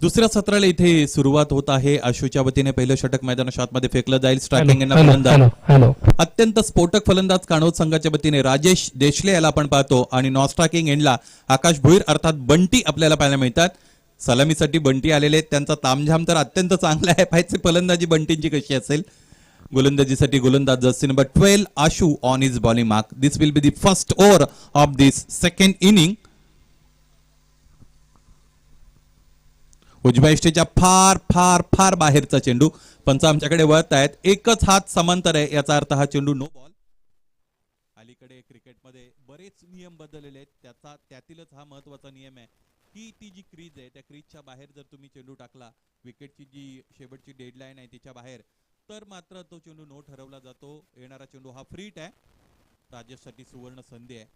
दुसऱ्या सत्राला इथे सुरुवात होत आहे. आशूच्या वतीने पहिलं षटक मैदानाच्या आतमध्ये फेकलं जाईल. स्ट्रायकिंग हॅलो फलंदाज हॅलो अत्यंत स्फोटक फलंदाज कानोद संघाच्या वतीने राजेश देशले याला आपण पाहतो आणि नॉन स्ट्रायकिंग एंडला आकाश भोईर अर्थात बंटी आपल्याला पाहायला मिळतात. सलामीसाठी बंटी आलेले आहेत. त्यांचा तामझाम तर अत्यंत चांगला आहे. पाहायचे फलंदाजी बंटींची कशी असेल. गोलंदाजीसाठी गोलंदाज Jersey number 12 Ashu on his bowling mark. This will be the first over of this second inning. उजव्या इष्टेच्या फार फार फार बाहेरचा चेंडू. पंच आमच्याकडे वळत आहेत. एकच हात समांतर आहे याचा अर्थ हा चेंडू नो बॉल. अलीकडे क्रिकेटमध्ये बरेच नियम बदललेले आहेत. त्यातीलच हा महत्वाचा नियम आहे की ती जी क्रीज आहे त्या क्रीजच्या बाहेर जर तुम्ही चेंडू टाकला, विकेटची जी शेवटची डेडलाईन आहे तिच्या बाहेर, तर मात्र तो चेंडू नो ठरवला जातो. येणारा चेंडू हा फ्रीट आहे. राजेशसाठी सुवर्ण संधी आहे.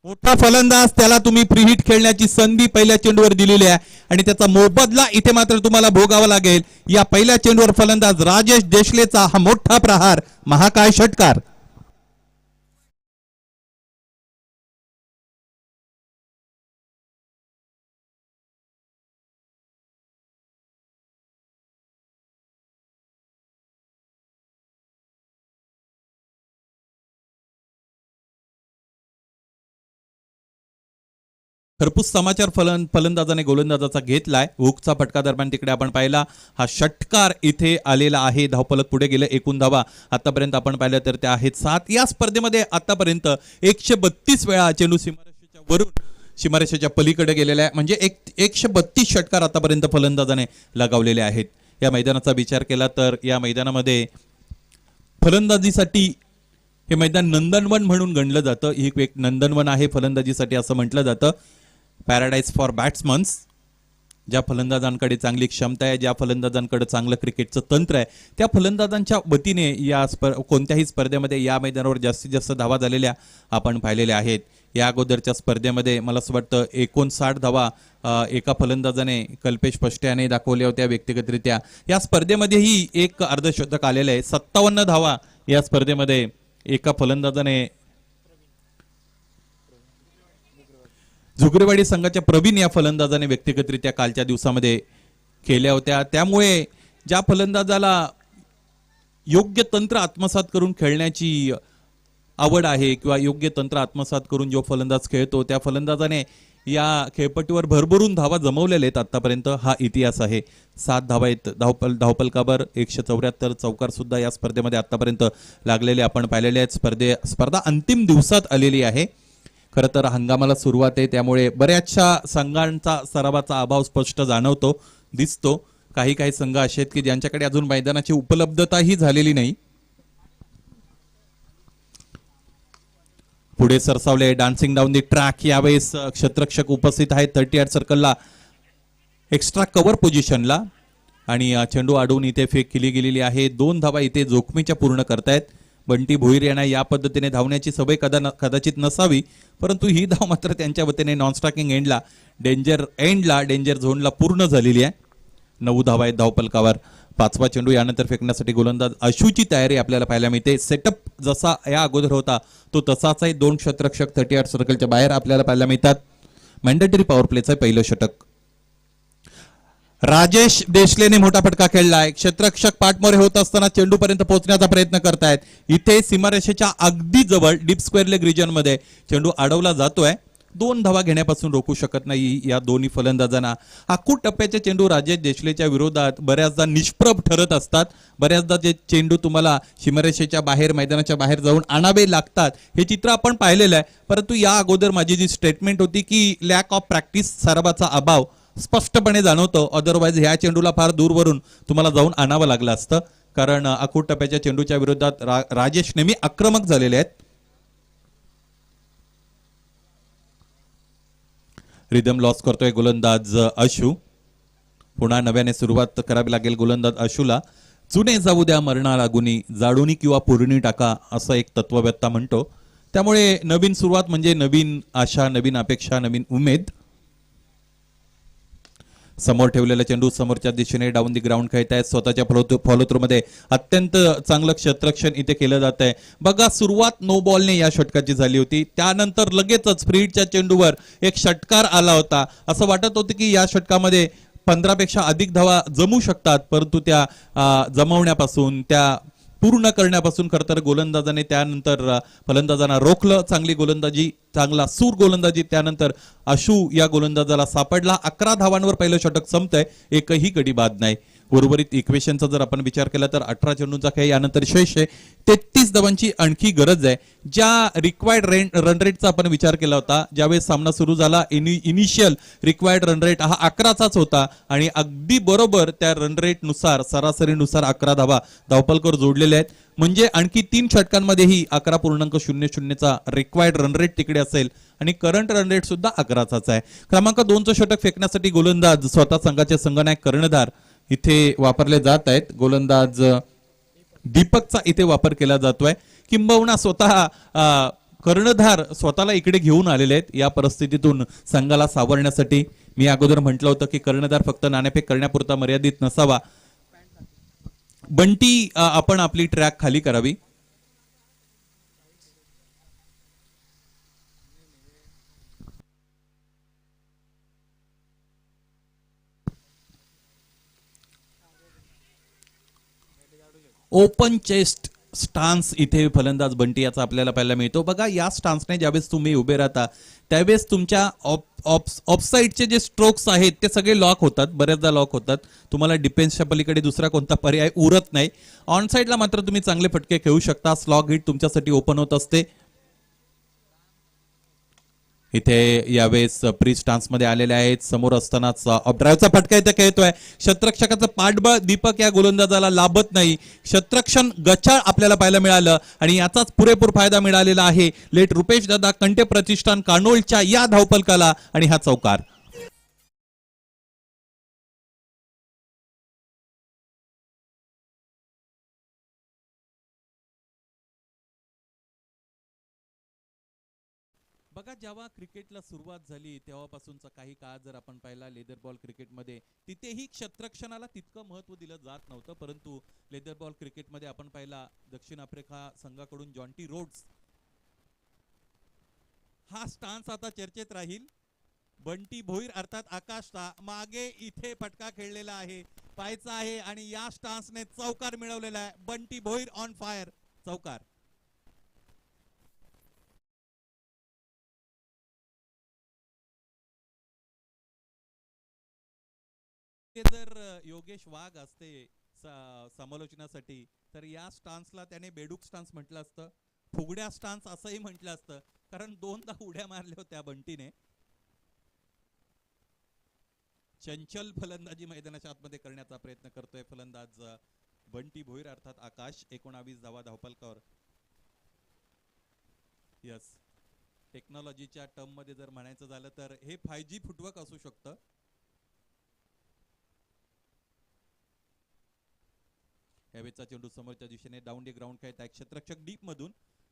मोठा फलंदाज, त्याला तुम्ही प्रीहिट खेळण्याची संधी पहिल्या चेंडूवर दिलेली आहे आणि त्याचा मोबदला इथे मात्र तुम्हाला भोगावा लागेल. या पहिल्या चेंडूवर फलंदाज राजेश देशलेचा हा मोठा प्रहार, महाकाय षटकार. खरपूस समाचार फलंदाजाने गोलंदाजाचा घेतलाय. हुकचा फटका दरम्यान तिकडे आपण पाहिला हा षटकार इथे आलेला आहे. धावफलक पुढे गेले. एकूण धावा आतापर्यंत आपण पाहिलं तर त्या आहेत 7. या स्पर्धेमध्ये आतापर्यंत 132 वेळा चेंडू सीमारेषेच्या वरून सीमारेषेच्या पलीकडे गेलेला आहे. म्हणजे 132 षटकार आतापर्यंत फलंदाजाने लगावलेले आहेत. या मैदानाचा विचार केला तर या मैदानामध्ये फलंदाजीसाठी हे मैदान नंदनवन म्हणून गणलं जातं. ही एक नंदनवन आहे फलंदाजीसाठी असं म्हटलं जातं. Paradise for batsmans. ज्या फलंदाजांकडे चांगली क्षमता आहे, ज्या फलंदाजांकडे चांगलं क्रिकेटचं तंत्र आहे, त्या फलंदाजांच्या वतीने या कोणत्याही स्पर्धेमध्ये या मैदानावर जास्तीत जास्त धावा झालेल्या आपण पाहिलेल्या आहेत. या अगोदरच्या स्पर्धेमध्ये मला असं वाटतं 59 धावा एका फलंदाजाने कल्पेश पष्टे याने दाखवल्या होत्या व्यक्तिगतरित्या. या स्पर्धेमध्येही एक अर्धशतक आलेलं आहे. 57 धावा या स्पर्धेमध्ये एका फलंदाजाने झुगरेवाडी संघाच्या प्रवीण या फलंदाजाने व्यक्तिगतरित्या कालच्या दिवसामध्ये केल्या होत्या. त्यामुळे ज्या फलंदाजाला योग्य तंत्र आत्मसात करून खेळण्याची आवड आहे किंवा योग्य तंत्र आत्मसात करून जो फलंदाज खेळतो त्या फलंदाजाने या खेळपट्टीवर भरभरून धावा जमवलेल्या आहेत. आतापर्यंत हा इतिहास आहे. 7 धावा आहेत धावपलकावर. 174 चौकार सुद्धा या स्पर्धेमध्ये आतापर्यंत लागलेले आपण पाहिलेले आहेत. स्पर्धा अंतिम दिवसात आलेली आहे. खरं तर हंगामाला सुरुवात आहे, त्यामुळे बऱ्याचशा संघांचा सरावाचा अभाव स्पष्ट जाणवतो, दिसतो. काही संघ असे आहेत की ज्यांच्याकडे अजून मैदानाची उपलब्धताही झालेली नाही. पुढे सरसावले डान्सिंग डाऊन दी ट्रॅक. यावेळेस क्षेत्ररक्षक उपस्थित आहेत 38 सर्कलला एक्स्ट्रा कव्हर पोझिशनला आणि चेंडू अडवून इथे फेक केली गेलेली आहे. 2 धावा इथे जोखमीच्या पूर्ण करतायत. बंटी भोईर यांना या पद्धतीने धावण्याची सवय कदाचित नसावी, परंतु ही धाव मात्र त्यांच्या वतीने नॉन स्ट्रायकिंग एंडला डेंजर झोनला पूर्ण झालेली आहे. 9 धावा आहेत धावपलकावर. 5वा चेंडू यानंतर फेकण्यासाठी गोलंदाज आशूची तयारी आपल्याला पाहायला मिळते. सेटअप जसा या अगोदर होता तो तसाच आहे. 2 क्षेत्ररक्षक 38 सर्कलच्या बाहेर आपल्याला पाहायला मिळतात. मॅन्डेटरी पॉवर प्लेचं पहिलं षटक. राजेश देशलेने मोठा फटका खेळलाय. क्षेत्ररक्षक पाठमोरे होत असताना चेंडू पर्यंत पोहोचण्याचा प्रयत्न करतायत. इथे सीमारेषेच्या अगदी जवळ डीप स्क्वेअर लेग रिजन मध्ये चेंडू अडवला जातोय. 2 धावा घेण्यापासून रोखू शकत नाही या दोन्ही फलंदाजांना. आखूड टप्प्याचे चेंडू राजेश देशलेच्या विरोधात बऱ्याचदा निष्प्रभ ठरत असतात. बऱ्याचदा जे चेंडू तुम्हाला सीमारेषेच्या बाहेर मैदानाच्या बाहेर जाऊन आणावे लागतात हे चित्र आपण पाहिलेलं आहे. परंतु या अगोदर माझी जी स्टेटमेंट होती की लॅक ऑफ प्रॅक्टिस, सरावाचा अभाव स्पष्टपणे जाणवतो. अदरवाईज ह्या चेंडूला फार दूरवरून तुम्हाला जाऊन आणावं लागलं असतं, कारण आखूड टप्प्याच्या चेंडूच्या विरोधात राजेश नेहमी आक्रमक झालेले आहेत. रिदम लॉस करतोय गोलंदाज आशू. पुन्हा नव्याने सुरुवात करावी लागेल गोलंदाज आशूला. जुने जाऊ द्या मरणा लागुनी, जाडूनी किंवा पुरणी टाका असं एक तत्ववेत्ता म्हणतो. त्यामुळे नवीन सुरुवात म्हणजे नवीन आशा, नवीन अपेक्षा, नवीन उमेद. समोर ठेवलेला चेंडू समोरच्या दिशेने डाऊन दी ग्राउंड खेळत आहेत. स्वतःच्या फॉलो थ्रू मध्ये अत्यंत चांगलं क्षेत्ररक्षण इथे केलं जात आहे. बघा, सुरुवात नो बॉलने या षटकाची झाली होती. त्यानंतर लगेचच फ्रीडच्या चेंडूवर एक षटकार आला होता. असं वाटत होतं की या षटकामध्ये 15 पेक्षा अधिक धावा जमू शकतात, परंतु त्या जमवण्यापासून, त्या पूर्ण करण्यापासून खरं तर गोलंदाजाने त्यानंतर फलंदाजांना रोखलं. चांगली गोलंदाजी, चांगला सूर गोलंदाजी त्यानंतर आशू या गोलंदाजाला सापडला. 11 धावांवर पहिलं षटक संपतंय, एकही गडी बाद नाही. उर्वरित इक्वेशनचा जर आपण विचार केला तर 18 चेंडूंचा खेळ, यानंतर शेष 33 धावांची आणखी गरज आहे. ज्या रिक्वायर्ड रन रेटचा आपण विचार केला होता ज्यावेळेस सामना सुरू झाला, इनिशियल रिक्वायर्ड रन रेट हा 11चाच होता आणि अगदी बरोबर त्या रन रेट नुसार, सरासरीनुसार 11 धावा धावपलकर जोडलेले आहेत. म्हणजे आणखी 3 षटकांमध्येही 11.00चा रिक्वायर्ड रन रेट तिकडे असेल आणि करंट रन रेट सुद्धा 11चाच आहे. क्रमांक 2चं षटक फेकण्यासाठी गोलंदाज स्वतः संघाचे संघनायक कर्णधार इथे वापरले जात आहेत. गोलंदाज दीपकचा इथे वापर केला जातोय. किंबहुना स्वतः कर्णधार स्वतःला इकडे घेऊन आलेले आहेत या परिस्थितीतून संघाला सावरण्यासाठी. मी अगोदर म्हटलं होतं की कर्णधार फक्त नाणेफेक करण्यापुरता मर्यादित नसावा. बंटी, आपण आपली ट्रॅक खाली करावी. ओपन चेस्ट स्टान्स इथे फलंदाज बंटी याचा आपल्याला पाहायला मिळतो. बघा, या स्टान्सने ज्यावेळेस तुम्ही उभे राहता त्यावेळेस तुमच्या ऑफसाईडचे जे स्ट्रोक्स आहेत ते सगळे लॉक होतात, बऱ्याचदा लॉक होतात. तुम्हाला डिफेन्सच्या पलीकडे दुसरा कोणता पर्याय उरत नाही. ऑन साईडला मात्र तुम्ही चांगले फटके खेळू शकता. स्लॉग हिट तुमच्यासाठी ओपन होत असते. इथे यावेळेस प्री स्टान्स मध्ये आलेले आहेत. समोर असतानाच ड्राईव्हचा फटका इथे खेळतोय. क्षेत्ररक्षकाचं पाठबळ दीपक या गोलंदाजाला लाभत नाही. क्षेत्ररक्षण गचाळ आपल्याला पाहायला मिळालं आणि याचाच पुरेपूर फायदा मिळालेला आहे लेट रुपेश दादा कंटे प्रतिष्ठान कानोलच्या या धावपलकाला आणि हा चौकार. बघा, जेव्हा क्रिकेटला सुरुवात झाली तेव्हापासूनचा काही काळ जर आपण पाहिला लेदर बॉल क्रिकेटमध्ये, तिथेही क्षेत्ररक्षणाला तितकं महत्व दिलं जात नव्हतं. परंतु लेदर बॉल क्रिकेटमध्ये आपण पाहिला दक्षिण आफ्रिका संघाकडून जॉन्टी रोड्स हा स्टान्स आता चर्चेत राहील. बंटी भोईर अर्थात आकाशचा मागे इथे फटका खेळलेला आहे, पाहायचा आहे आणि या स्टान्सने चौकार मिळवलेला आहे. बंटी भोईर ऑन फायर, चौकार. जर योगेश वाघ असते समालोचनासाठी तर या स्टान्सला त्याने बेडूक स्टान्स म्हटलं असतं, फुगड्या स्टान्स असंही म्हटलं असतं, कारण 2दा उड्या मारल्या होत्या बंटीने. चंचल फलंदाजी मैदानाच्या आतमध्ये करण्याचा प्रयत्न करतोय फलंदाज बंटी भोईर अर्थात आकाश. 19 धावा धावपलकावर. यस, टेक्नॉलॉजीच्या टर्म मध्ये जर म्हणायचं झालं तर हे 5G फुटवर्क असू शकतं. यावेळेचा चेंडू समोरच्या दिशेने डाऊन दी ग्राउंड खेळत आहे. क्षेत्ररक्षक डीप मधून,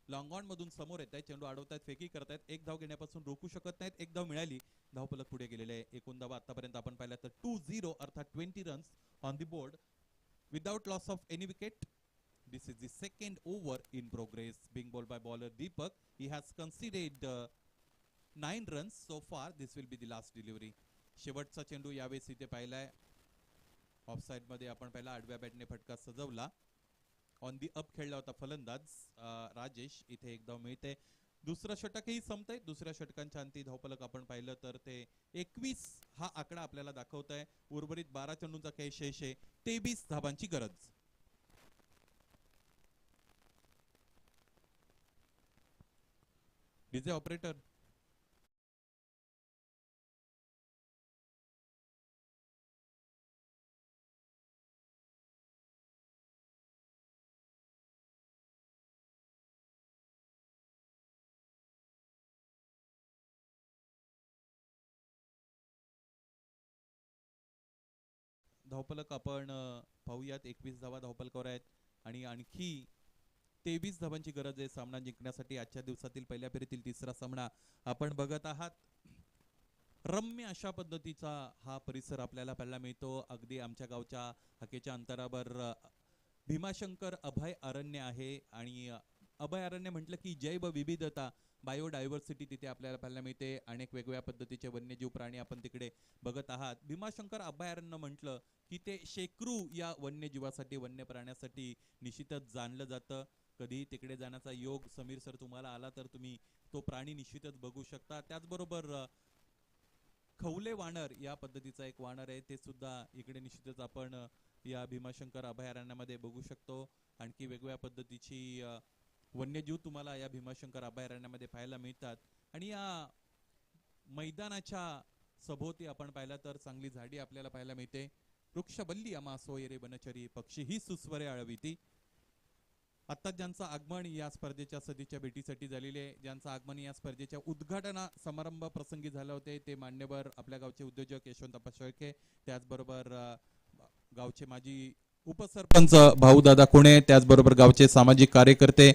लॉंग ऑन मधून समोर येत आहे. चेंडू अडवतायत, फेकी करतायत. एक धाव घेण्यापासून रोखू शकत नाहीत. एक धाव मिळाली, धावपलक पुढे गेलेले आहे. एकूण धावा आतापर्यंत आपण पाहिला तर 2-0 अर्थात 20 runs on the board without loss of any wicket. This is the second over in progress being bowled by bowler Deepak. He has conceded 9 runs so far. This will be the last delivery. शेवटचा चेंडू यावेळेस इथे पाहिलाय. Of side मध्ये आपण पहिला आडव्या बॅटने फटका सजवला. ऑन दी अप खेळला होता फलंदाज राजेश. इथे एक धाव मिळते. दुसरं षटकही संपतंय. दुसऱ्या षटकांच्या अंती धावपलक आपण पाहिलं तर ते 21 हा आकडा आपल्याला दाखवत आहे. उर्वरित 12 चेंडूंचा खेळ शेष आहे. 23 धावांची गरज. डीजे ऑपरेटर, धावपलक आपण पाहूयात. 21 धावा धावपलकावर आहेत आणि आणखी 23 धावांची गरज आहे सामना जिंकण्यासाठी. आजच्या दिवसातील पहिल्या फेरीतील तिसरा सामना आपण बघत आहात. रम्य अशा पद्धतीचा हा परिसर आपल्याला पाहायला मिळतो. अगदी आमच्या गावच्या हाकेच्या अंतरावर भीमाशंकर अभय अरण्य आहे आणि अभय अरण्य म्हटलं की जैवविविधता, बायोडायव्हर्सिटी तिथे आपल्याला पाहायला मिळते. अनेक वेगवेगळ्या पद्धतीचे वन्यजीव प्राणी आपण तिकडे बघत आहात. भीमाशंकर अभयारण्य म्हटलं की ते शेकडो या वन्यजीवासाठी, वन्य प्राण्यासाठी निश्चितच जाणलं जातं. कधी तिकडे जाण्याचा योग समीर सर तुम्हाला आला तर तुम्ही तो प्राणी निश्चितच बघू शकता. त्याचबरोबर खवले वानर या पद्धतीचा एक वानर आहे, ते सुद्धा इकडे निश्चितच आपण या भीमाशंकर अभयारण्यामध्ये बघू शकतो. आणखी वेगवेगळ्या पद्धतीची वन्यजीव तुम्हाला या भीमाशंकर अभयारण्यामध्ये पाहायला मिळतात. आणि या मैदानाच्या सभोवती आपण पाहिलं तर चांगली झाडी आपल्याला पाहायला मिळते. वृक्षबल्ली आम्हा सोयरे वनचरी, पक्षी ही सुस्वरे आळविती. आता ज्यांचं आगमन या स्पर्धेच्या सदीच्या भेटीसाठी झालेले आहे, ज्यांचं आगमन या स्पर्धेच्या उद्घाटना समारंभ प्रसंगी झाले होते, ते मान्यवर आपल्या गावचे उद्योजक यशवंत शेळके, त्याचबरोबर गावचे माजी उपसरपंच भाऊदादा कुणे, त्याचबरोबर गावचे सामाजिक कार्यकर्ते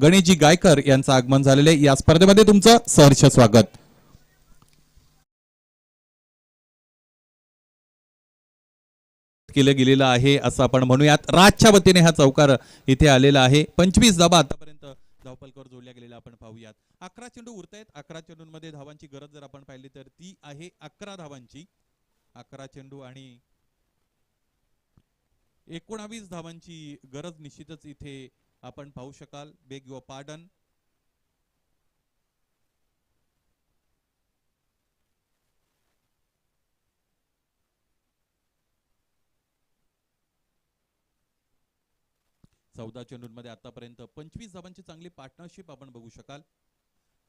गणेशजी गायकर यांचं आगमन झालेले. या स्पर्धेमध्ये तुमचं सहर्ष स्वागत. केलं गेलेलं आहे असं आपण म्हणूयात. राजच्या वतीने हा चौकार इथे आलेला आहे. 25 धावा आतापर्यंत धावपलकावर जोडल्या गेलेल्या आपण पाहूयात. 11 चेंडू उरतायत. 11 चेंडूंमध्ये धावांची गरज जर आपण पाहिली तर ती आहे 11 धावांची. 11 चेंडू आणि 19 धावांची गरज निश्चितच इथे आपण पाहू शकाल. Beg your pardon. चौदा चेंडूंमध्ये आतापर्यंत 25 धावांची चांगली पार्टनरशिप आपण बघू शकाल.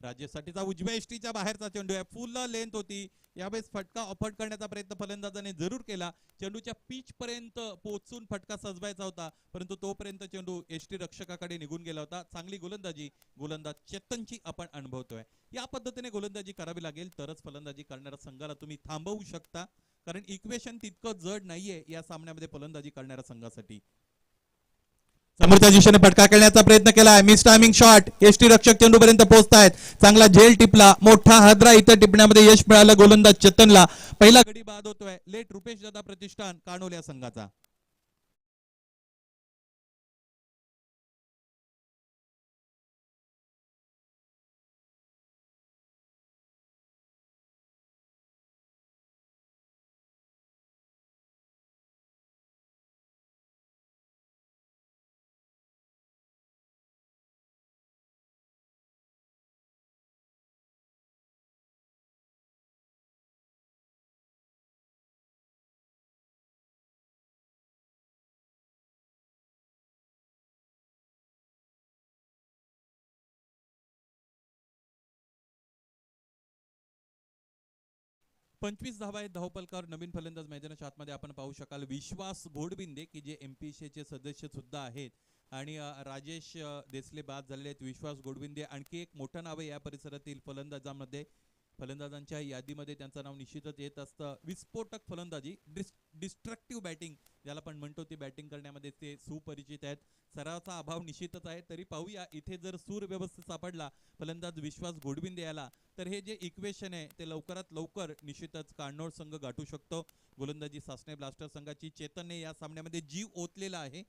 राज्यासाठीचा उजव्या एष्टीच्या बाहेरचा चेंडू आहे, फुल लेंथ होती. यावेळेस फटका ऑफर करण्याचा प्रयत्न फलंदाजाने जरूर केला. चेंडूच्या पिच पर्यंत पोहोचून फटका सजवायचा होता, परंतु तोपर्यंत चेंडू एष्टी रक्षकाकडे निघून गेला होता. चांगली गोलंदाजी गोलंदाज चेतनची आपण अनुभवतोय. या पद्धतीने गोलंदाजी करावी लागेल तरच फलंदाजी करणाऱ्या संघाला तुम्ही थांबवू शकता, कारण इक्वेशन तितकं जड नाहीये या सामन्यामध्ये फलंदाजी करणाऱ्या संघासाठी. समोरच्या दिशेने फटका खेळण्याचा प्रयत्न केलाय, मिस टायमिंग शॉट. एसटी रक्षक चेंडू पर्यंत पोहोचतायत. चांगला झेल टिपला, मोठा हादरा इथं टिपण्यामध्ये यश मिळालं गोलंदाज चेतनला. पहिला गडी बाद होतोय. लेट रुपेश दादा प्रतिष्ठान कानोल्या संघाचा. पंचवीस धावा आहेत धावपलकावर. नवीन फलंदाज मैदानाच्या आतमध्ये आपण पाहू शकाल विश्वास घोडबिंदे, की जे MPSA चे सदस्य सुद्धा आहेत. आणि राजेश देसले बाद झालेले आहेत. विश्वास घोडबिंदे आणखी एक मोठं नाव आहे या परिसरातील फलंदाजांमध्ये. फलंदाजांच्या यादीमध्ये त्यांचं नाव निश्चितच येत असतं. विस्फोटक फलंदाजी, डिस्ट्रक्टिव्ह बॅटिंग ज्याला आपण म्हणतो, ती बॅटिंग करण्यामध्ये ते सुपरिचित आहेत. सरावाचा अभाव निश्चितच आहे, तरी पाहूया इथे जर सूर व्यवस्थित सापडला फलंदाज विश्वास घोडबिंदे याला, तर हे जे इक्वेशन आहे ते लवकरात लवकर निश्चितच कान्होड संघ गाठू शकतो. गोलंदाजी सासने ब्लास्टर संघाची. चेतनने या सामन्यामध्ये जीव ओतलेला आहे.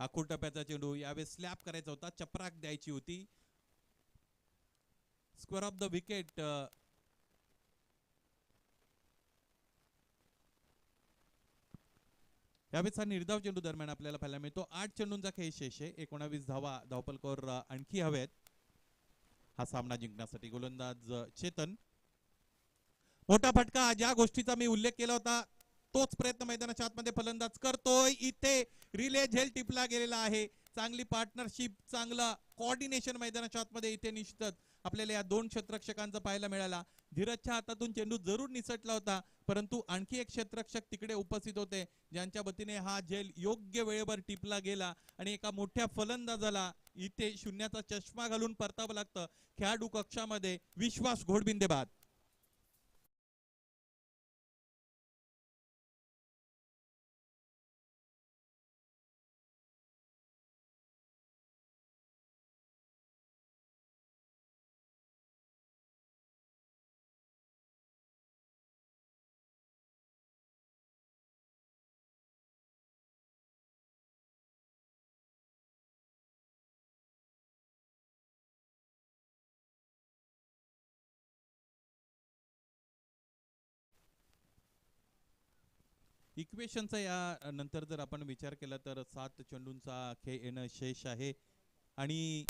आखूड टप्प्याचा चेंडू, यावेळेस स्लॅप करायचा होता, चपराक द्यायची होती. Square of the wicket. यावेळेस हा निर्धाव चेंडू दरम्यान आपल्याला पाहायला मिळतो. 8 चेंडूंचा खेळ शेष आहे. 19 धावा धावपलकावर आणखी हवेत हा सामना जिंकण्यासाठी. गोलंदाज चेतन. मोठा फटका, ज्या गोष्टीचा मी उल्लेख केला होता तोच प्रयत्न मैदानाच्या आतमध्ये फलंदाज करतोय. इथे रिले झेल टिपला गेलेला आहे. चांगली पार्टनरशिप, चांगला कोऑर्डिनेशन मैदानाच्या आतमध्ये इथे निश्चितच आपल्याला या दोन क्षेत्ररक्षकांचा पाहायला मिळाला. धीरजच्या हातातून चेंडू जरूर निसटला होता, परंतु आणखी एक क्षेत्ररक्षक तिकडे उपस्थित होते ज्यांच्या वतीने हा झेल योग्य वेळेवर टिपला गेला आणि एका मोठ्या फलंदाजाला इथे शून्याचा चष्मा घालून परतावं लागतं. खेळाडू कक्षामध्ये विश्वास घोडबिंदे बाद. इक्वेशनचा या नंतर जर आपण विचार केला तर 7 चेंडूंचा खेळ येणं शेष आहे आणि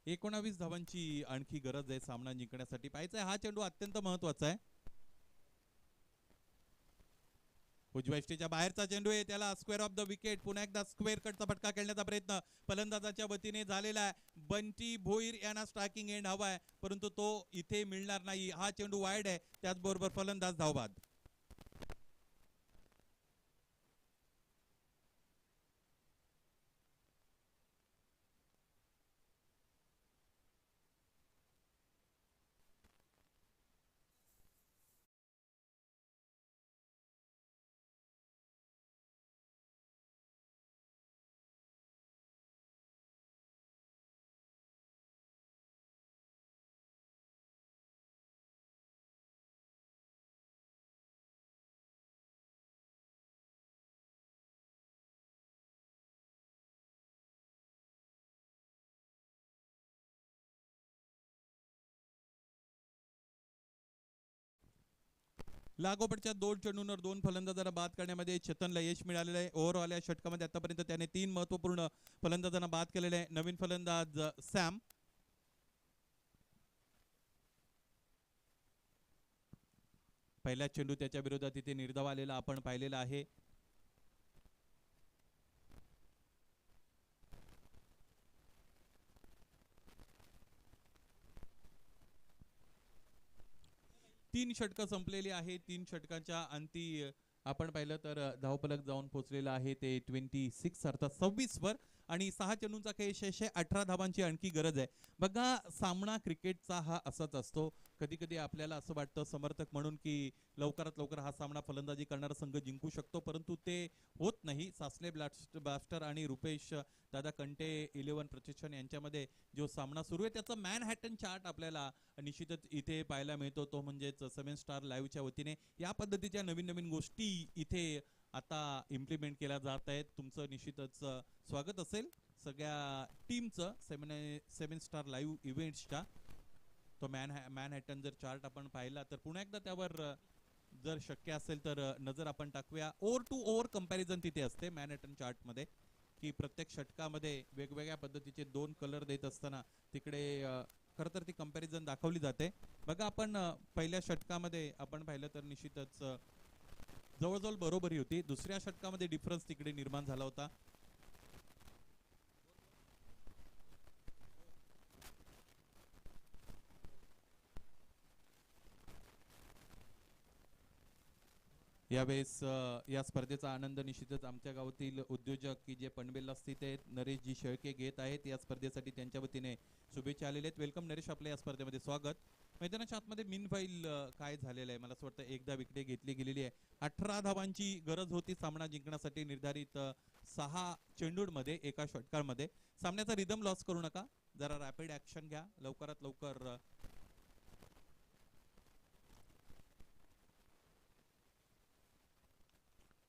एकोणावीस धावांची आणखी गरज आहे सामना जिंकण्यासाठी. पाहायचा हा चेंडू अत्यंत महत्वाचा आहे. उजव्या यष्टीच्या बाहेरचा चेंडू आहे, त्याला स्क्वेअर ऑफ द विकेट. पुन्हा एकदा स्क्वेअर कटचा फटका खेळण्याचा प्रयत्न फलंदाजाच्या वतीने झालेला आहे. बंटी भोईर यांना स्ट्रायकिंग एंड हवा आहे, परंतु तो इथे मिळणार नाही. हा चेंडू वाईड आहे, त्याचबरोबर फलंदाज धावबाद. लागोपाठच्या 2 चेंडूंवर 2 फलंदाजांना बाद करण्यामध्ये चेतनला यश मिळालेलं आहे. ओव्हरऑल या षटकामध्ये आतापर्यंत त्याने 3 महत्वपूर्ण फलंदाजांना बाद केलेले आहे. नवीन फलंदाज सॅम. पहिला चेंडू त्याच्या विरोधात इथे निर्धाव आलेला आपण पाहिलेला आहे. तीन षटकं संपलेली आहे. 3 षटकांच्या अंती आपण पाहिलं तर धावफलक जाऊन पोहोचलेला आहे ते 26 अर्थात 26 वर आणि 6 चेंडूंचा खेळ शेष आहे. 18 धावांची आणखी गरज आहे. बघा सामना क्रिकेटचा हा असाच असतो. कधी कधी आपल्याला असं वाटतं समर्थक म्हणून की लवकरात लवकर हा सामना फलंदाजी करणारा संघ जिंकू शकतो, परंतु ते होत नाही. सासले ब्लास्टर आणि रुपेश दादा कंटे 11 प्रतिष्ठान यांच्यामध्ये जो सामना सुरू आहे त्याचा मॅनहॅटन चार्ट आपल्याला निश्चितच इथे पाहायला मिळतो. तो म्हणजेच 7 स्टार लाईव्हच्या वतीने या पद्धतीच्या नवीन नवीन गोष्टी इथे आता इम्प्लिमेंट केल्या जात आहेत. तुमचं निश्चितच स्वागत असेल सगळ्या टीमचं 7 स्टार लाईव्ह इव्हेंट्सच्या. तो मॅनहॅटन जर चार्ट आपण पाहिला तर पुन्हा एकदा त्यावर जर शक्य असेल तर नजर आपण टाकूया. ओव्हर टू ओव्हर कंपॅरिझन तिथे असते मॅनहॅटन चार्टमध्ये, की प्रत्येक षटकामध्ये वेगवेगळ्या पद्धतीचे 2 कलर देत असताना तिकडे खरं तर ती कंपॅरिझन दाखवली जाते. बघा आपण पहिल्या षटकामध्ये आपण पाहिलं तर निश्चितच जवळजवळ बरोबरी होती. दुसऱ्या षटकामध्ये डिफरन्स तिकडे निर्माण झाला होता. यावेळेस या स्पर्धेचा आनंद निश्चितच आमच्या गावातील उद्योजक की जे पनवेलला स्थित आहेत नरेशजी शेळके घेत आहेत. या स्पर्धेसाठी त्यांच्या वतीने शुभेच्छा आलेल्या आहेत. वेलकम नरेश, आपल्या या स्पर्धेमध्ये स्वागत. मैदानाच्या आतमध्ये मीन फाईल काय झालेलं आहे मला असं वाटतं एकदा विकेट घेतली गेलेली आहे. 18 धावांची गरज होती सामना जिंकण्यासाठी निर्धारित 6 चेंडूंमध्ये एका षटकामध्ये. सामन्याचा रिदम लॉस करू नका, जरा रॅपिड ऍक्शन घ्या लवकरात लवकर.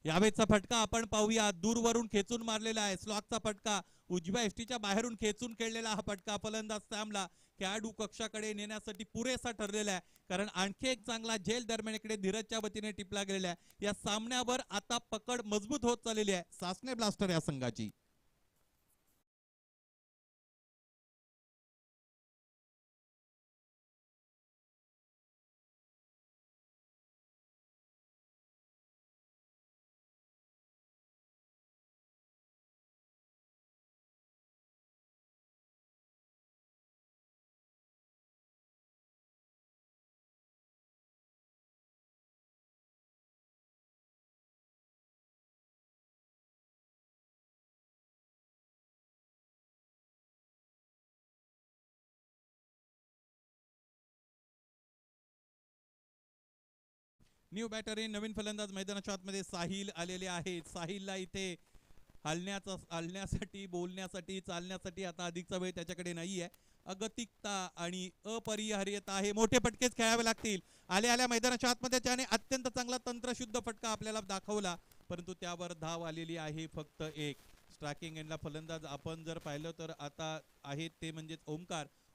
यावेळेचा फटका आपण पाहूया. दूरवरून खेचून मारलेला आहे. स्लॉगचा फटका उजव्या एसटीच्या बाहेरून खेचून खेळलेला हा फटका फलंदाज सॅमला खेळाडू कक्षाकडे नेण्यासाठी पुरेसा ठरलेला आहे, कारण आणखी एक चांगला झेल दरम्यान इकडे धीरजच्या वतीने टिपला गेलेला आहे. या सामन्यावर आता पकड मजबूत होत चाललेली आहे सासने ब्लास्टर या संघाची. न्यू बॅटर इन नवीन फलंदाज मैदानाच्या आतमध्ये साहिल आलेले आहेत. साहिलला इथे हलण्यासाठी बोलण्यासाठी चालण्यासाठी आता अधिकचा वेळ त्याच्याकडे नाहीये. अगतिकता आणि अपरिहार्यता हे मोठे फटकेच खेळावे लागतील. आल्या मैदानाच्या आतमध्ये त्याने अत्यंत चांगला तंत्रशुद्ध फटका आपल्याला दाखवला, परंतु त्यावर धाव आलेली आहे फक्त एक. स्ट्रायकिंग एंडला फलंदाज आपण जर पाहिलं तर आता आहेत ते म्हणजेच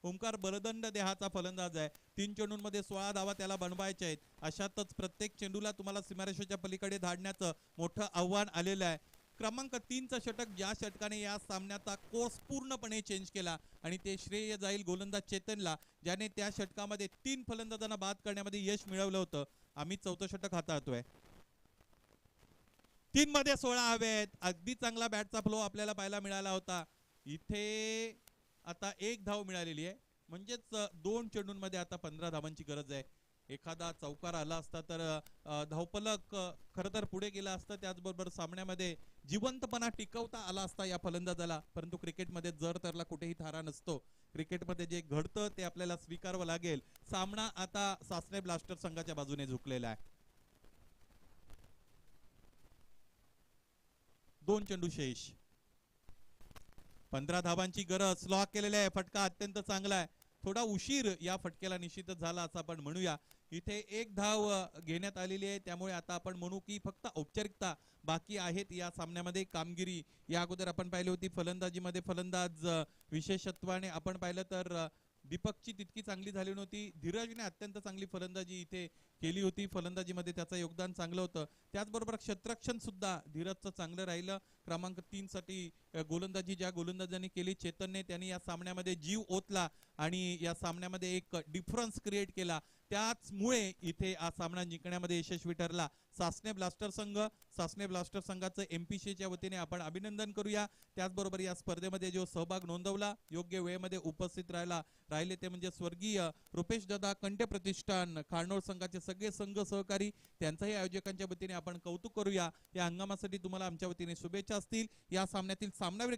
ओमकार बलदंड देहाचा फलंदाज आहे. 3 चेंडूंमध्ये 16 धावा त्याला बनवायच्या आहेत. अशातच प्रत्येक चेंडूला तुम्हाला सीमारेषेच्या पलीकडे धाडण्याचं मोठं आव्हान आलेलं आहे. क्रमांक 3चं षटक ज्या षटकाने या सामन्याचा कोर्स पूर्णपणे चेंज केला आणि ते श्रेय जाईल गोलंदाज चेतनला, ज्याने त्या षटकामध्ये 3 फलंदाजांना बाद करण्यामध्ये यश मिळवलं होतं. आम्ही 4थं षटक हाताळतोय. 3 मध्ये 16 हवे आहेत. अगदी चांगला बॅटचा फ्लो आपल्याला पाहायला मिळाला होता. इथे आता 1 धाव मिळालेली आहे, म्हणजेच 2 चेंडूंमध्ये आता 15 धावांची गरज आहे. एखादा चौकार आला असता तर धावफलक खरं तर पुढे गेला असतं. त्याचबरोबर सामन्यामध्ये जिवंतपणा टिकवता आला असता या फलंदाजाला. परंतु क्रिकेटमध्ये जर त्याला कुठेही थारा नसतो. क्रिकेटमध्ये जे घडतं ते आपल्याला स्वीकारावं लागेल. सामना आता सासने ब्लास्टर संघाच्या बाजूने झुकलेला आहे. 2 चेंडू शेष, 15 धावांची गरज. स्लॉक केलेला आहे. फटका अत्यंत चांगला आहे. थोडा उशीर या फटक्याला निश्चितच झाला असं आपण म्हणूया. इथे 1 धाव घेण्यात आलेली आहे, त्यामुळे आता आपण म्हणू की फक्त औपचारिकता बाकी आहेत या सामन्यामध्ये. कामगिरी या अगोदर आपण पाहिली होती. फलंदाजीमध्ये फलंदाज विशेषत्वाने आपण पाहिलं तर दीपकची तितकी चांगली झाली नव्हती. धीरजने अत्यंत चांगली फलंदाजी इथे केली होती. फलंदाजीमध्ये त्याचं योगदान चांगलं होतं. त्याचबरोबर क्षेत्ररक्षण सुद्धा धीरजचं चांगलं राहिलं. क्रमांक 3 साठी गोलंदाजी ज्या गोलंदाजांनी केली चेतनने, त्यांनी या सामन्यामध्ये जीव ओतला आणि या सामन्यामध्ये एक डिफरन्स क्रिएट केला. त्याचमुळे इथे हा सामना जिंकण्यामध्ये यशस्वी ठरला सासने ब्लास्टर संघ. सासने ब्लास्टर संघाचं एमपीसीच्या वतीने आपण अभिनंदन करूया. त्याचबरोबर या स्पर्धेमध्ये जो सहभाग नोंदवला, योग्य वेळेमध्ये उपस्थित राहिले ते म्हणजे स्वर्गीय रुपेश दादा कंटे प्रतिष्ठान, खारनोळ संघाचे सगळे संघ सहकारी, त्यांचाही आयोजकांच्या वतीने आपण कौतुक करूया. या हंगामासाठी तुम्हाला आमच्या वतीने शुभेच्छा असतील. या सामन्यातील सामनावीर